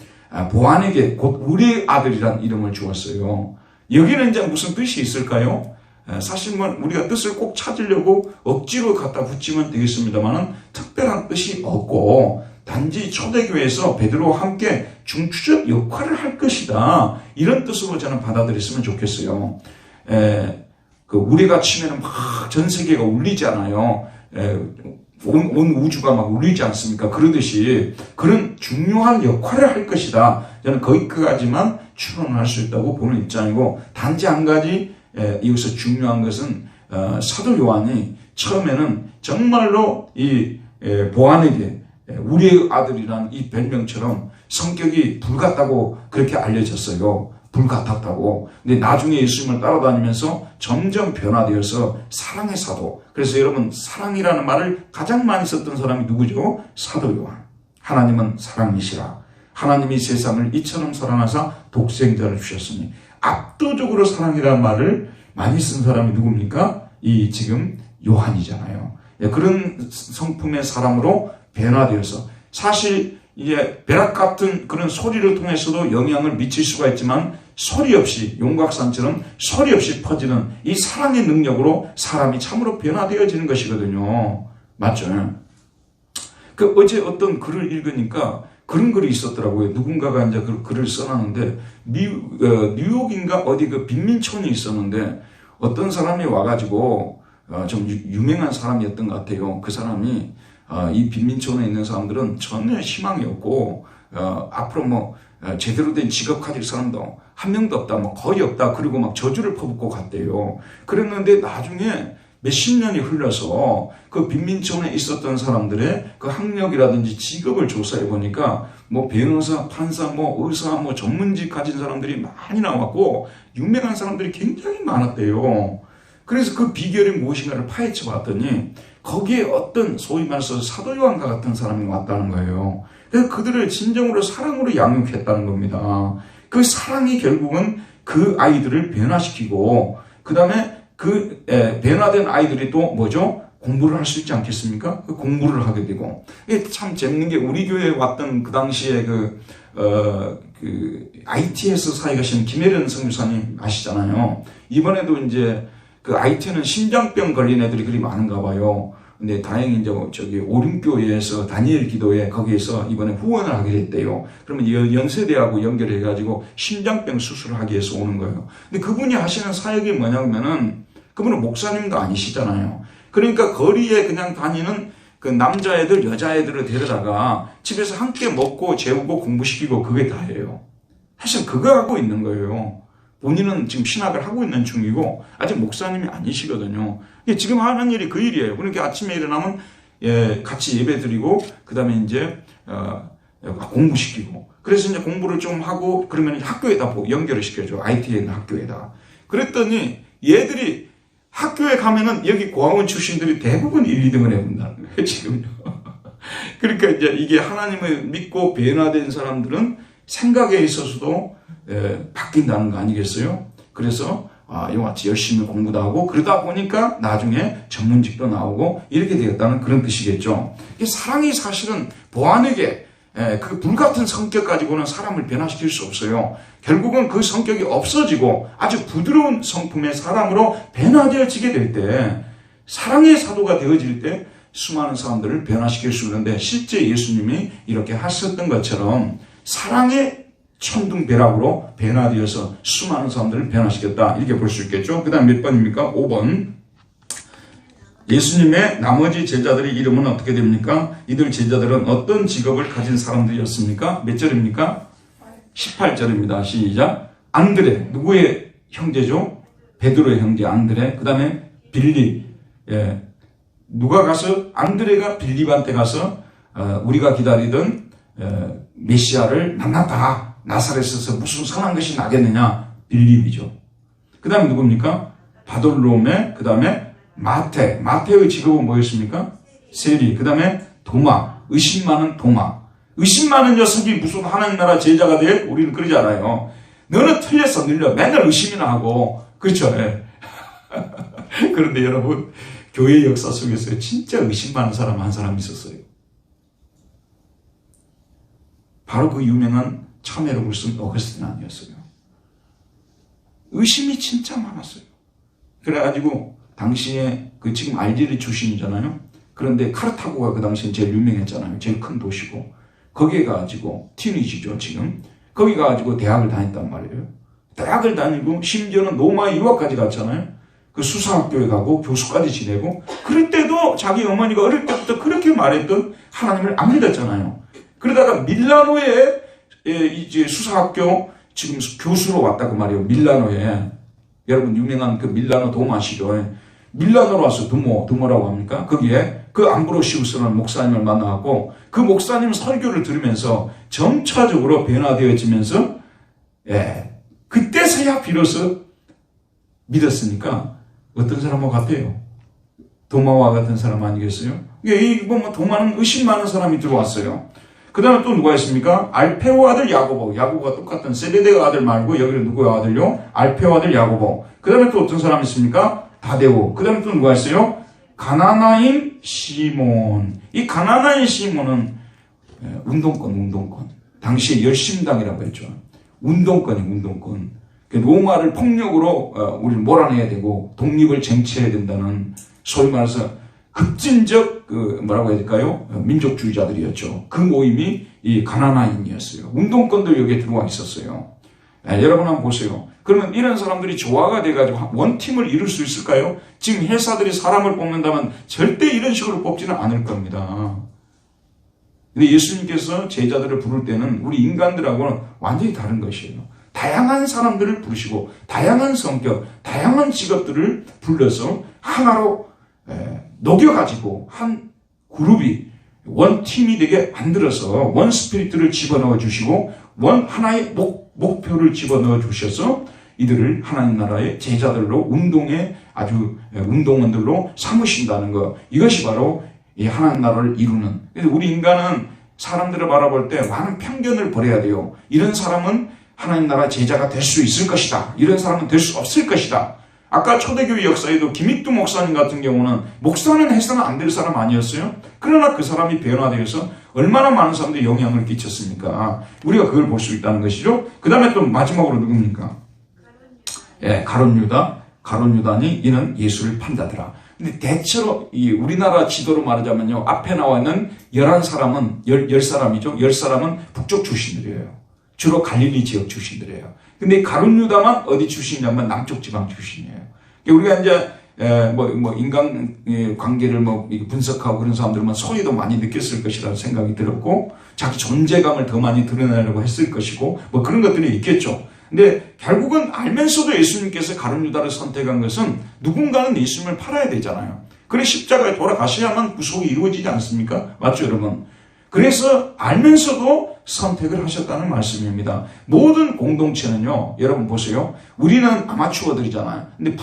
보안에게 곧 우리의 아들이란 이름을 주었어요. 여기는 이제 무슨 뜻이 있을까요? 사실 우리가 뜻을 꼭 찾으려고 억지로 갖다 붙이면 되겠습니다만은 특별한 뜻이 없고, 단지 초대교회에서 베드로와 함께 중추적 역할을 할 것이다, 이런 뜻으로 저는 받아들였으면 좋겠어요. 우리가 치면은 막 전 세계가 울리잖아요. 온 우주가 막 울리지 않습니까? 그러듯이 그런 중요한 역할을 할 것이다. 저는 거기까지만 추론을 할 수 있다고 보는 입장이고, 단지 한 가지 여기서 중요한 것은 사도 요한이 처음에는 정말로 이 보안에게 우리의 아들이란 이 별명처럼 성격이 불같다고 그렇게 알려졌어요. 불같았다고. 근데 나중에 예수님을 따라다니면서 점점 변화되어서 사랑의 사도. 그래서 여러분, 사랑이라는 말을 가장 많이 썼던 사람이 누구죠? 사도 요한. 하나님은 사랑이시라. 하나님이 세상을 이처럼 사랑하사 독생자를 주셨으니. 압도적으로 사랑이라는 말을 많이 쓴 사람이 누굽니까? 이 지금 요한이잖아요. 그런 성품의 사람으로 변화되어서, 사실 이제 벼락 같은 그런 소리를 통해서도 영향을 미칠 수가 있지만, 소리 없이, 용각산처럼 소리 없이 퍼지는 이 사랑의 능력으로 사람이 참으로 변화되어지는 것이거든요. 맞죠? 어제 어떤 글을 읽으니까 그런 글이 있었더라고요. 누군가가 이제 그 글을 써놨는데, 뉴욕인가 어디 그 빈민촌이 있었는데, 어떤 사람이 와가지고, 좀 유명한 사람이었던 것 같아요. 그 사람이, 이 빈민촌에 있는 사람들은 전혀 희망이 없고, 앞으로 제대로 된 직업 가질 사람도 한 명도 없다, 거의 없다, 그리고 막 저주를 퍼붓고 갔대요. 그랬는데 나중에 몇십 년이 흘러서 그 빈민촌에 있었던 사람들의 그 학력이라든지 직업을 조사해 보니까 변호사, 판사, 의사, 전문직 가진 사람들이 많이 나왔고, 유명한 사람들이 굉장히 많았대요. 그래서 그 비결이 무엇인가를 파헤쳐 봤더니 거기에 어떤 소위 말해서 사도 요한과 같은 사람이 왔다는 거예요. 그래서 그들을 진정으로 사랑으로 양육했다는 겁니다. 그 사랑이 결국은 그 아이들을 변화시키고, 그 다음에 그 변화된 아이들이 또 뭐죠? 공부를 할 수 있지 않겠습니까? 그 공부를 하게 되고. 이게 참 재밌는 게 우리 교회에 왔던 그 당시에 IT에서 사역하시는 김혜련 선교사님 아시잖아요. 이번에도 이제 그 IT는 심장병 걸린 애들이 그리 많은가 봐요. 근데 다행히 이제 저기 오림교회에서 다니엘 기도회 거기에서 이번에 후원을 하게 됐대요. 그러면 연세대하고 연결해가지고 심장병 수술을 하기 위해서 오는 거예요. 근데 그분이 하시는 사역이 뭐냐면은 그분은 목사님도 아니시잖아요. 그러니까 거리에 그냥 다니는 그 남자애들, 여자애들을 데려다가 집에서 함께 먹고 재우고 공부시키고 그게 다예요. 사실 그거 하고 있는 거예요. 본인은 지금 신학을 하고 있는 중이고 아직 목사님이 아니시거든요. 지금 하는 일이 그 일이에요. 그러니까 아침에 일어나면 같이 예배 드리고 그 다음에 이제 공부시키고 그래서 이제 공부를 좀 하고 그러면 학교에다 연결을 시켜줘. IT에 있는 학교에다. 그랬더니 얘들이 학교에 가면은 여기 고아원 출신들이 대부분 1, 2등을 해본다는 거예요, 지금요. 그러니까 이제 이게 하나님을 믿고 변화된 사람들은 생각에 있어서도 바뀐다는 거 아니겠어요? 그래서 이와 같이 열심히 공부도 하고 그러다 보니까 나중에 전문직도 나오고 이렇게 되었다는 그런 뜻이겠죠. 이 사랑이 사실은 보안에게 그 불같은 성격 가지고는 사람을 변화시킬 수 없어요. 결국은 그 성격이 없어지고 아주 부드러운 성품의 사람으로 변화되어지게 될 때 사랑의 사도가 되어질 때 수많은 사람들을 변화시킬 수 있는데 실제 예수님이 이렇게 하셨던 것처럼 사랑의 천둥벼락으로 변화되어서 수많은 사람들을 변화시켰다. 이렇게 볼 수 있겠죠. 그 다음 몇 번입니까? 5번. 예수님의 나머지 제자들의 이름은 어떻게 됩니까? 이들 제자들은 어떤 직업을 가진 사람들이었습니까? 몇 절입니까? 18절입니다. 시작. 안드레. 누구의 형제죠? 베드로의 형제 안드레. 그 다음에 빌립. 누가 가서 안드레가 빌립한테 가서 우리가 기다리던 메시아를 만났다. 나사렛에서 무슨 선한 것이 나겠느냐? 빌립이죠. 그 다음에 누굽니까? 바돌로메. 그 다음에 마태. 마태의 직업은 뭐였습니까? 세리. 그 다음에 도마. 의심 많은 도마. 의심 많은 녀석이 무슨 하나님 나라 제자가 돼? 우리는 그러지 않아요. 너는 틀렸어. 늘려. 맨날 의심이나 하고. 그렇죠. 그런데 여러분 교회 역사 속에서 진짜 의심 많은 사람 한 사람 있었어요. 바로 그 유명한 참회록을 쓴 어거스틴 아니었어요. 의심이 진짜 많았어요. 그래가지고 당시에 그 지금 알제리 출신이잖아요. 그런데 카르타고가 그 당시에 제일 유명했잖아요. 제일 큰 도시고 거기에 가지고 튀니지죠 지금. 거기 가지고 대학을 다녔단 말이에요. 대학을 다니고 심지어는 로마에 유학까지 갔잖아요. 그 수사학교에 가고 교수까지 지내고 그럴 때도 자기 어머니가 어릴 때부터 그렇게 말했던 하나님을 안 믿었잖아요. 그러다가 밀라노에 이제 수사학교 지금 교수로 왔다고 말이에요. 밀라노에. 여러분 유명한 그 밀라노 도마시죠. 밀라노로 와서 두모라고 합니까? 거기에 그 암브로시우스라는 목사님을 만나고 그 목사님 설교를 들으면서 점차적으로 변화되어지면서 그때서야 비로소 믿었으니까 어떤 사람과 같아요? 도마와 같은 사람 아니겠어요? 이 보면 도마는 의심 많은 사람이 들어왔어요. 그 다음에 또 누가 있습니까? 알페오 아들 야고보. 야고보가 똑같은 세베데가 아들 말고 여기는 누구의 아들요? 알페오 아들 야고보. 그 다음에 또 어떤 사람이 있습니까? 다데오. 그 다음에 또 누가 있어요? 가나나인 시몬. 이 가나나인 시몬은 운동권. 당시에 열심당이라고 했죠. 운동권. 로마를 폭력으로 우리를 몰아내야 되고 독립을 쟁취해야 된다는 소위 말해서 급진적 뭐라고 해야 될까요? 민족주의자들이었죠. 그 모임이 이 가나나인이었어요. 운동권도 여기에 들어와 있었어요. 여러분 한번 보세요. 그러면 이런 사람들이 조화가 돼가지고 원팀을 이룰 수 있을까요? 지금 회사들이 사람을 뽑는다면 절대 이런 식으로 뽑지는 않을 겁니다. 근데 예수님께서 제자들을 부를 때는 우리 인간들하고는 완전히 다른 것이에요. 다양한 사람들을 부르시고 다양한 성격, 다양한 직업들을 불러서 하나로 녹여가지고 한 그룹이 원팀이 되게 만들어서 원 스피릿을 집어넣어 주시고 원 하나의 목표를 집어넣어 주셔서 이들을 하나님 나라의 제자들로 운동의 아주 운동원들로 삼으신다는 것. 이것이 바로 이 하나님 나라를 이루는. 그래서 우리 인간은 사람들을 바라볼 때 많은 편견을 버려야 돼요. 이런 사람은 하나님 나라 제자가 될 수 있을 것이다. 이런 사람은 될 수 없을 것이다. 아까 초대교회 역사에도 김익두 목사님 같은 경우는 목사는 해서는 안 될 사람 아니었어요? 그러나 그 사람이 변화되어서 얼마나 많은 사람들이 영향을 끼쳤습니까? 우리가 그걸 볼 수 있다는 것이죠. 그 다음에 또 마지막으로 누굽니까? 예, 가룟 유다니 이는 예수를 판다더라. 근데 대체로 이 우리나라 지도로 말하자면요, 앞에 나와 있는 11사람은 10사람이죠. 10사람은 북쪽 출신들이에요. 주로 갈릴리 지역 출신들이에요. 근데 가룟 유다만 어디 출신이냐면 남쪽 지방 출신이에요. 우리가 이제 인간 관계를 분석하고 그런 사람들은 소위도 많이 느꼈을 것이라는 생각이 들었고, 자기 존재감을 더 많이 드러내려고 했을 것이고, 그런 것들이 있겠죠. 근데 결국은 알면서도 예수님께서 가룟 유다를 선택한 것은 누군가는 예수님을 팔아야 되잖아요. 그래 십자가에 돌아가셔야만 구속이 이루어지지 않습니까? 맞죠, 여러분? 그래서 알면서도 선택을 하셨다는 말씀입니다. 모든 공동체는요, 여러분 보세요. 우리는 아마추어들이잖아요. 근데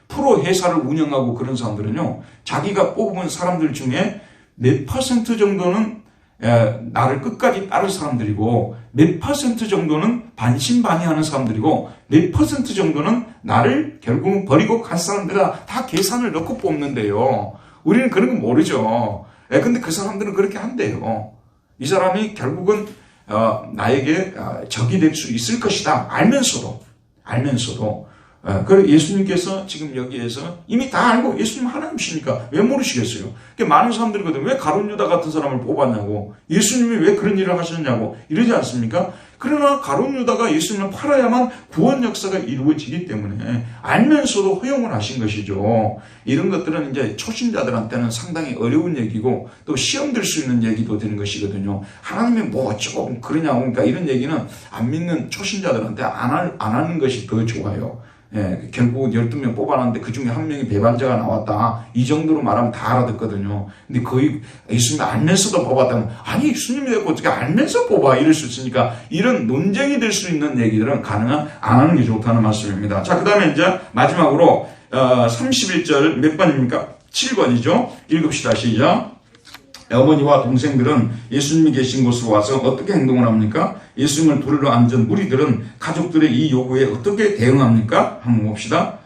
프로 회사를 운영하고 그런 사람들은요, 자기가 뽑은 사람들 중에 몇 퍼센트 정도는 나를 끝까지 따를 사람들이고, 몇 퍼센트 정도는 반신반의하는 사람들이고, 몇 퍼센트 정도는 나를 결국은 버리고 간 사람들이다. 다 계산을 넣고 뽑는데요. 우리는 그런 거 모르죠. 근데 그 사람들은 그렇게 한대요. 이 사람이 결국은 나에게 적이 될 수 있을 것이다. 알면서도. 그래 예수님께서 지금 여기에서 이미 다 알고 예수님 하나님이시니까 왜 모르시겠어요? 많은 사람들이거든. 왜 가룟 유다 같은 사람을 뽑았냐고, 예수님이 왜 그런 일을 하셨냐고 이러지 않습니까? 그러나 가룟 유다가 예수님을 팔아야만 구원 역사가 이루어지기 때문에 알면서도 허용을 하신 것이죠. 이런 것들은 이제 초신자들한테는 상당히 어려운 얘기고 또 시험 들 수 있는 얘기도 되는 것이거든요. 하나님이 뭐 어쩌고 그러냐고, 그러니까 이런 얘기는 안 믿는 초신자들한테 안 하는 것이 더 좋아요. 결국 12명 뽑아놨는데 그 중에 한 명이 배반자가 나왔다. 이 정도로 말하면 다 알아듣거든요. 근데 거의 예수님이 알면서도 뽑았다면, 아니, 예수님이 됐고 어떻게 알면서 뽑아? 이럴 수 있으니까 이런 논쟁이 될 수 있는 얘기들은 가능한 안 하는 게 좋다는 말씀입니다. 자, 그 다음에 이제 마지막으로 31절 몇 번입니까? 7번이죠. 읽읍시다. 시작. 어머니와 동생들은 예수님이 계신 곳으로 와서 어떻게 행동을 합니까? 예수님을 부르러 앉은 무리들은 가족들의 이 요구에 어떻게 대응합니까? 한번 봅시다.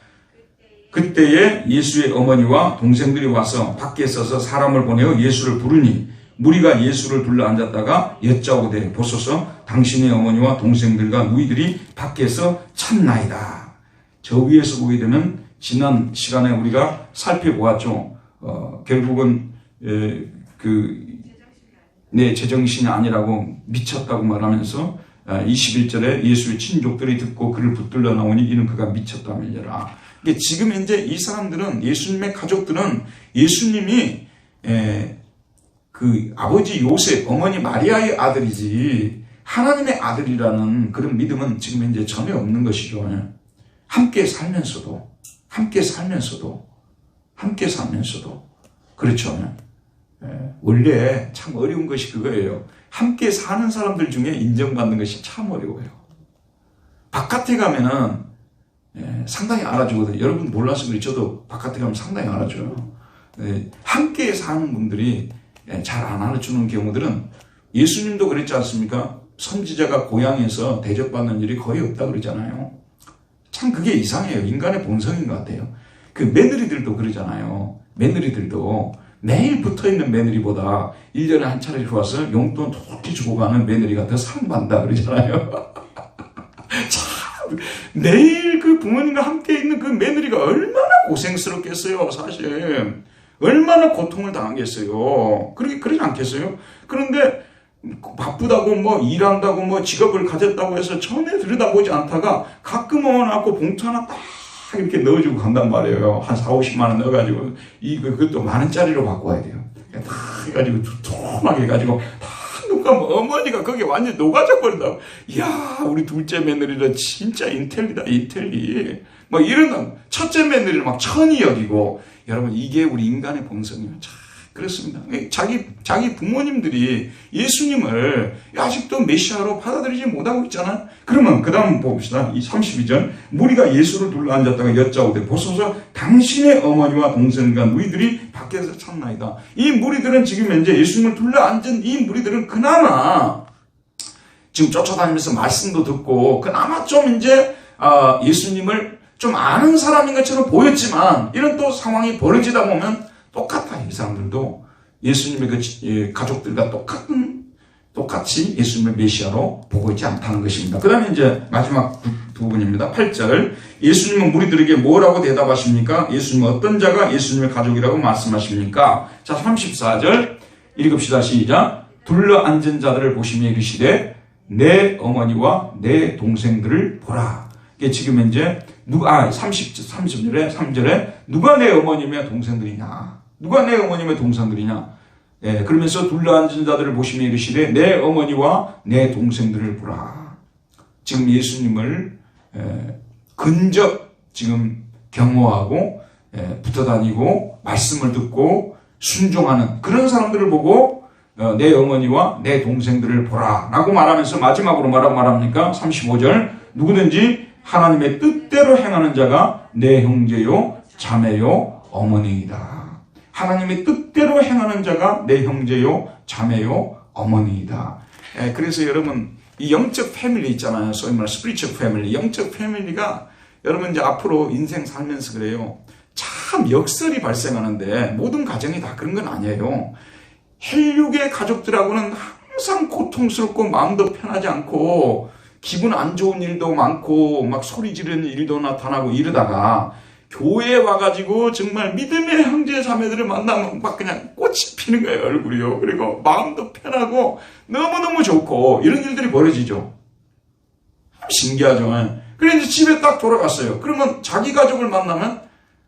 그때에 예수의 어머니와 동생들이 와서 밖에 서서 사람을 보내어 예수를 부르니 무리가 예수를 둘러 앉았다가 여짜오되 보소서 당신의 어머니와 동생들과 누이들이 밖에서 찾나이다. 저 위에서 보게 되면 지난 시간에 우리가 살펴보았죠. 결국은 제정신이 아니라고 미쳤다고 말하면서 21절에 예수의 친족들이 듣고 그를 붙들러 나오니 이는 그가 미쳤다밀려라. 지금 이제 이 사람들은, 예수님의 가족들은 예수님이 그 아버지 요셉, 어머니 마리아의 아들이지 하나님의 아들이라는 그런 믿음은 지금 이제 전혀 없는 것이죠. 함께 살면서도 그렇죠. 원래 참 어려운 것이 그거예요. 함께 사는 사람들 중에 인정받는 것이 참 어려워요. 바깥에 가면은 상당히 알아주거든요. 여러분 몰라서 그렇지, 저도 바깥에 가면 상당히 알아줘요. 함께 사는 분들이 잘 안 알아주는 경우들은, 예수님도 그랬지 않습니까? 선지자가 고향에서 대접받는 일이 거의 없다 그러잖아요. 참 그게 이상해요. 인간의 본성인 것 같아요. 그 며느리들도 그러잖아요. 며느리들도 매일 붙어있는 며느리보다 1년에 한 차례 와서 용돈 톡히 주고 가는 며느리가 더 사랑받는다 그러잖아요. 참, 매일 그 부모님과 함께 있는 그 며느리가 얼마나 고생스럽겠어요, 사실. 얼마나 고통을 당하겠어요. 그러지 않겠어요? 그런데 바쁘다고 일한다고 직업을 가졌다고 해서 전혀 들여다보지 않다가 가끔 와갖고 봉투 하나 딱 이렇게 넣어주고 간단 말이에요. 한 40, 50만 원 넣어가지고, 그것도 만 원짜리로 바꿔야 돼요. 다 해가지고, 두툼하게 해가지고, 다 누가 어머니가 거기에 완전 녹아져 버린다고. 이야, 우리 둘째 며느리는 진짜 인텔리다, 인텔리. 이런, 첫째 며느리를 막 천히 여기고, 여러분, 이게 우리 인간의 본성이에요. 그렇습니다. 자기 부모님들이 예수님을 아직도 메시아로 받아들이지 못하고 있잖아요. 그러면 그 다음 봅시다. 이 32절. 무리가 예수를 둘러 앉았다가 여짜오되 보소서 당신의 어머니와 동생과 누이들이 밖에서 찾나이다. 이 무리들은 지금 이제 예수님을 둘러 앉은 이 무리들은 그나마 지금 쫓아다니면서 말씀도 듣고 그나마 좀 이제 예수님을 좀 아는 사람인 것처럼 보였지만 이런 또 상황이 벌어지다 보면 똑같아. 이 사람들도 예수님의 그 가족들과 똑같이 예수님을 메시아로 보고 있지 않다는 것입니다. 그 다음에 이제 마지막 부분입니다. 8절. 예수님은 무리들에게 뭐라고 대답하십니까? 예수님은 어떤 자가 예수님의 가족이라고 말씀하십니까? 자, 34절 읽읍시다. 시작. 둘러 앉은 자들을 보시며 이르시되 내 어머니와 내 동생들을 보라. 이게 지금 이제 30절에 3절에 누가 내 어머니며 동생들이냐? 누가 내 어머니며 동생들이냐? 예, 그러면서 둘러앉은 자들을 보시며 이르시되 내 어머니와 내 동생들을 보라. 지금 예수님을 근접 지금 경호하고 붙어 다니고 말씀을 듣고 순종하는 그런 사람들을 보고 내 어머니와 내 동생들을 보라 라고 말하면서 마지막으로 말합니까? 35절. 누구든지 하나님의 뜻대로 행하는 자가 내 형제요 자매요 어머니이다. 하나님의 뜻대로 행하는 자가 내 형제요 자매요 어머니이다. 그래서 여러분 이 영적 패밀리 있잖아요. 소위 말해 스피리추얼 패밀리. 영적 패밀리가 여러분 이제 앞으로 인생 살면서 그래요. 참 역설이 발생하는데 모든 가정이 다 그런 건 아니에요. 혈육의 가족들하고는 항상 고통스럽고 마음도 편하지 않고 기분 안 좋은 일도 많고 막 소리 지르는 일도 나타나고 이러다가 교회에 와가지고 정말 믿음의 형제 자매들을 만나면 막 그냥 꽃이 피는 거예요. 얼굴이요. 그리고 마음도 편하고 너무너무 좋고 이런 일들이 벌어지죠. 신기하죠. 그래 이제 집에 딱 돌아갔어요. 그러면 자기 가족을 만나면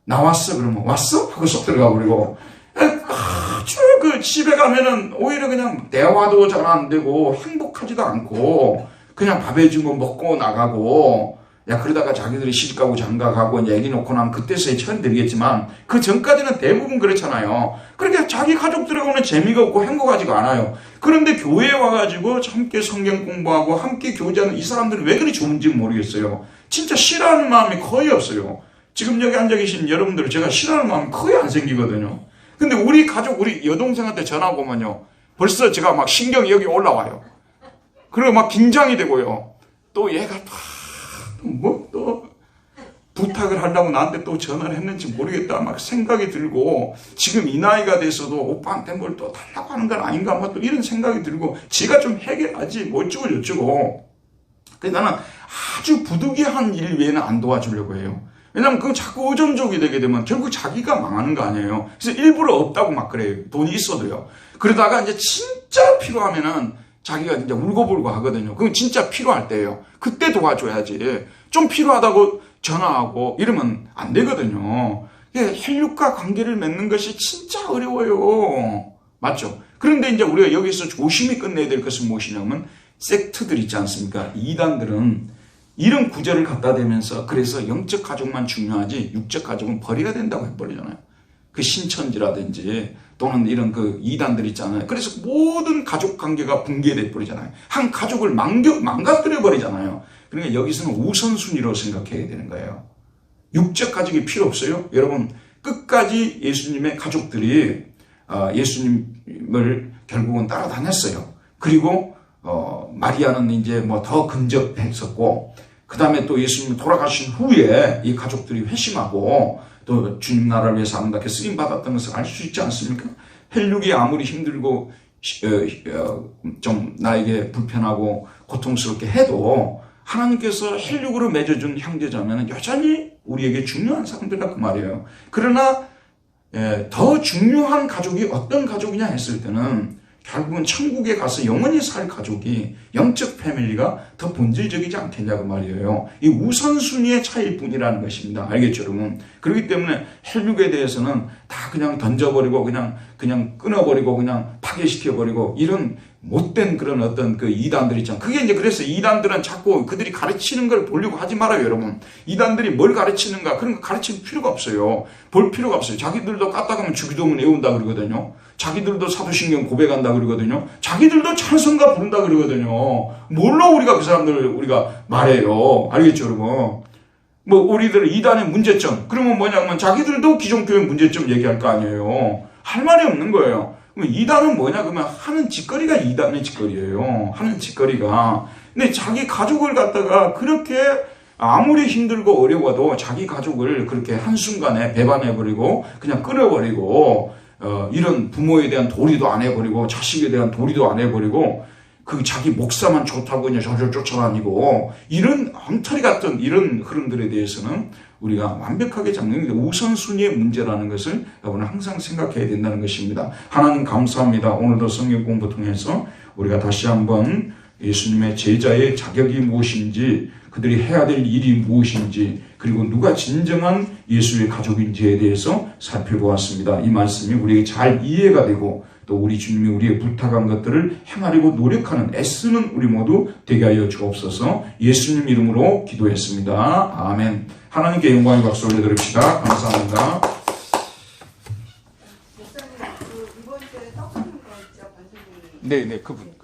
나왔어? 그러면 왔어? 하고 쏙 들어가 버리고 아주 그 집에 가면은 오히려 그냥 대화도 잘 안 되고 행복하지도 않고 그냥 밥 해준 거 먹고 나가고 야 그러다가 자기들이 시집가고 장가가고 이제 애기 놓고 나면 그때서야 처형되겠지만 그 전까지는 대부분 그렇잖아요. 그러니까 자기 가족들하고는 재미가 없고 행복하지가 않아요. 그런데 교회에 와가지고 함께 성경 공부하고 함께 교제하는 이 사람들은 왜 그리 좋은지 모르겠어요. 진짜 싫어하는 마음이 거의 없어요. 지금 여기 앉아 계신 여러분들 제가 싫어하는 마음이 거의 안 생기거든요. 근데 우리 가족 우리 여동생한테 전화 오면요 벌써 제가 막 신경이 여기 올라와요. 그리고 막 긴장이 되고요. 또 얘가 또 부탁을 하려고 나한테 또 전화를 했는지 모르겠다 막 생각이 들고 지금 이 나이가 돼서도 오빠한테 뭘 또 달라고 하는 건 아닌가 뭐 또 이런 생각이 들고 지가 좀 해결하지 뭐 어쩌고 저쩌고. 근데 나는 아주 부득이한 일 외에는 안 도와주려고 해요. 왜냐면 그거 자꾸 의존적이 되게 되면 결국 자기가 망하는 거 아니에요. 그래서 일부러 없다고 막 그래요. 돈이 있어도요. 그러다가 이제 진짜 필요하면은 자기가 이제 울고불고 하거든요. 그건 진짜 필요할 때예요. 그때 도와줘야지. 좀 필요하다고 전화하고 이러면 안 되거든요. 혈육과 관계를 맺는 것이 진짜 어려워요. 맞죠? 그런데 이제 우리가 여기서 조심히 끝내야 될 것은 무엇이냐면 섹트들 있지 않습니까? 이단들은 이런 구절을 갖다 대면서 그래서 영적 가족만 중요하지 육적 가족은 버려야 된다고 해버리잖아요. 그 신천지라든지 또는 이런 그 이단들 있잖아요. 그래서 모든 가족 관계가 붕괴돼 버리잖아요. 한 가족을 망가뜨려 버리잖아요. 그러니까 여기서는 우선순위로 생각해야 되는 거예요. 육적 가족이 필요 없어요. 여러분 끝까지 예수님의 가족들이 예수님을 결국은 따라다녔어요. 그리고 마리아는 이제 뭐 더 근접했었고 그 다음에 또 예수님 돌아가신 후에 이 가족들이 회심하고 또 주님 나라를 위해서 아름답게 쓰임 받았던 것을 알 수 있지 않습니까? 혈육이 아무리 힘들고 좀 나에게 불편하고 고통스럽게 해도 하나님께서 혈육으로 맺어준 형제자매는 여전히 우리에게 중요한 사람들이라 그 말이에요. 그러나 더 중요한 가족이 어떤 가족이냐 했을 때는 결국은 천국에 가서 영원히 살 가족이 영적 패밀리가 더 본질적이지 않겠냐고 말이에요. 이 우선순위의 차이일 뿐이라는 것입니다. 알겠죠, 여러분? 그렇기 때문에 혈육에 대해서는 다 그냥 던져버리고 그냥 끊어버리고 그냥 파괴시켜버리고 이런 못된 그런 어떤 그 이단들 있잖아요. 그게 이제 그래서 이단들은 자꾸 그들이 가르치는 걸 보려고 하지 말아요, 여러분. 이단들이 뭘 가르치는가 그런 거 가르칠 필요가 없어요. 볼 필요가 없어요. 자기들도 까딱하면 주기도문 외운다 그러거든요. 자기들도 사도신경 고백한다 그러거든요. 자기들도 찬송가 부른다 그러거든요. 뭘로 우리가 그 사람들 우리가 말해요. 알겠죠, 여러분? 뭐 우리들 이단의 문제점 그러면 뭐냐면 자기들도 기존교회 문제점 얘기할 거 아니에요. 할 말이 없는 거예요. 그럼 이단은 뭐냐 그러면 하는 짓거리가 이단의 짓거리예요. 하는 짓거리가. 근데 자기 가족을 갖다가 그렇게 아무리 힘들고 어려워도 자기 가족을 그렇게 한순간에 배반해버리고 그냥 끊어버리고 이런 부모에 대한 도리도 안 해버리고 자식에 대한 도리도 안 해버리고 그 자기 목사만 좋다고 그냥 저절 쫓아다니고 이런 엉터리 같은 이런 흐름들에 대해서는 우리가 완벽하게 잡는 게 우선순위의 문제라는 것을 여러분은 항상 생각해야 된다는 것입니다. 하나님 감사합니다. 오늘도 성경 공부 통해서 우리가 다시 한번 예수님의 제자의 자격이 무엇인지, 그들이 해야 될 일이 무엇인지, 그리고 누가 진정한 예수의 가족인지에 대해서 살펴보았습니다. 이 말씀이 우리에게 잘 이해가 되고 또 우리 주님이 우리의 부탁한 것들을 행하려고 노력하는 애쓰는 우리 모두 되게 하여 주옵소서. 예수님 이름으로 기도했습니다. 아멘. 하나님께 영광의 박수 올려드립시다. 감사합니다. 목사님, 이번 주에 떡하는 거 있죠, 권사님? 네, 그분.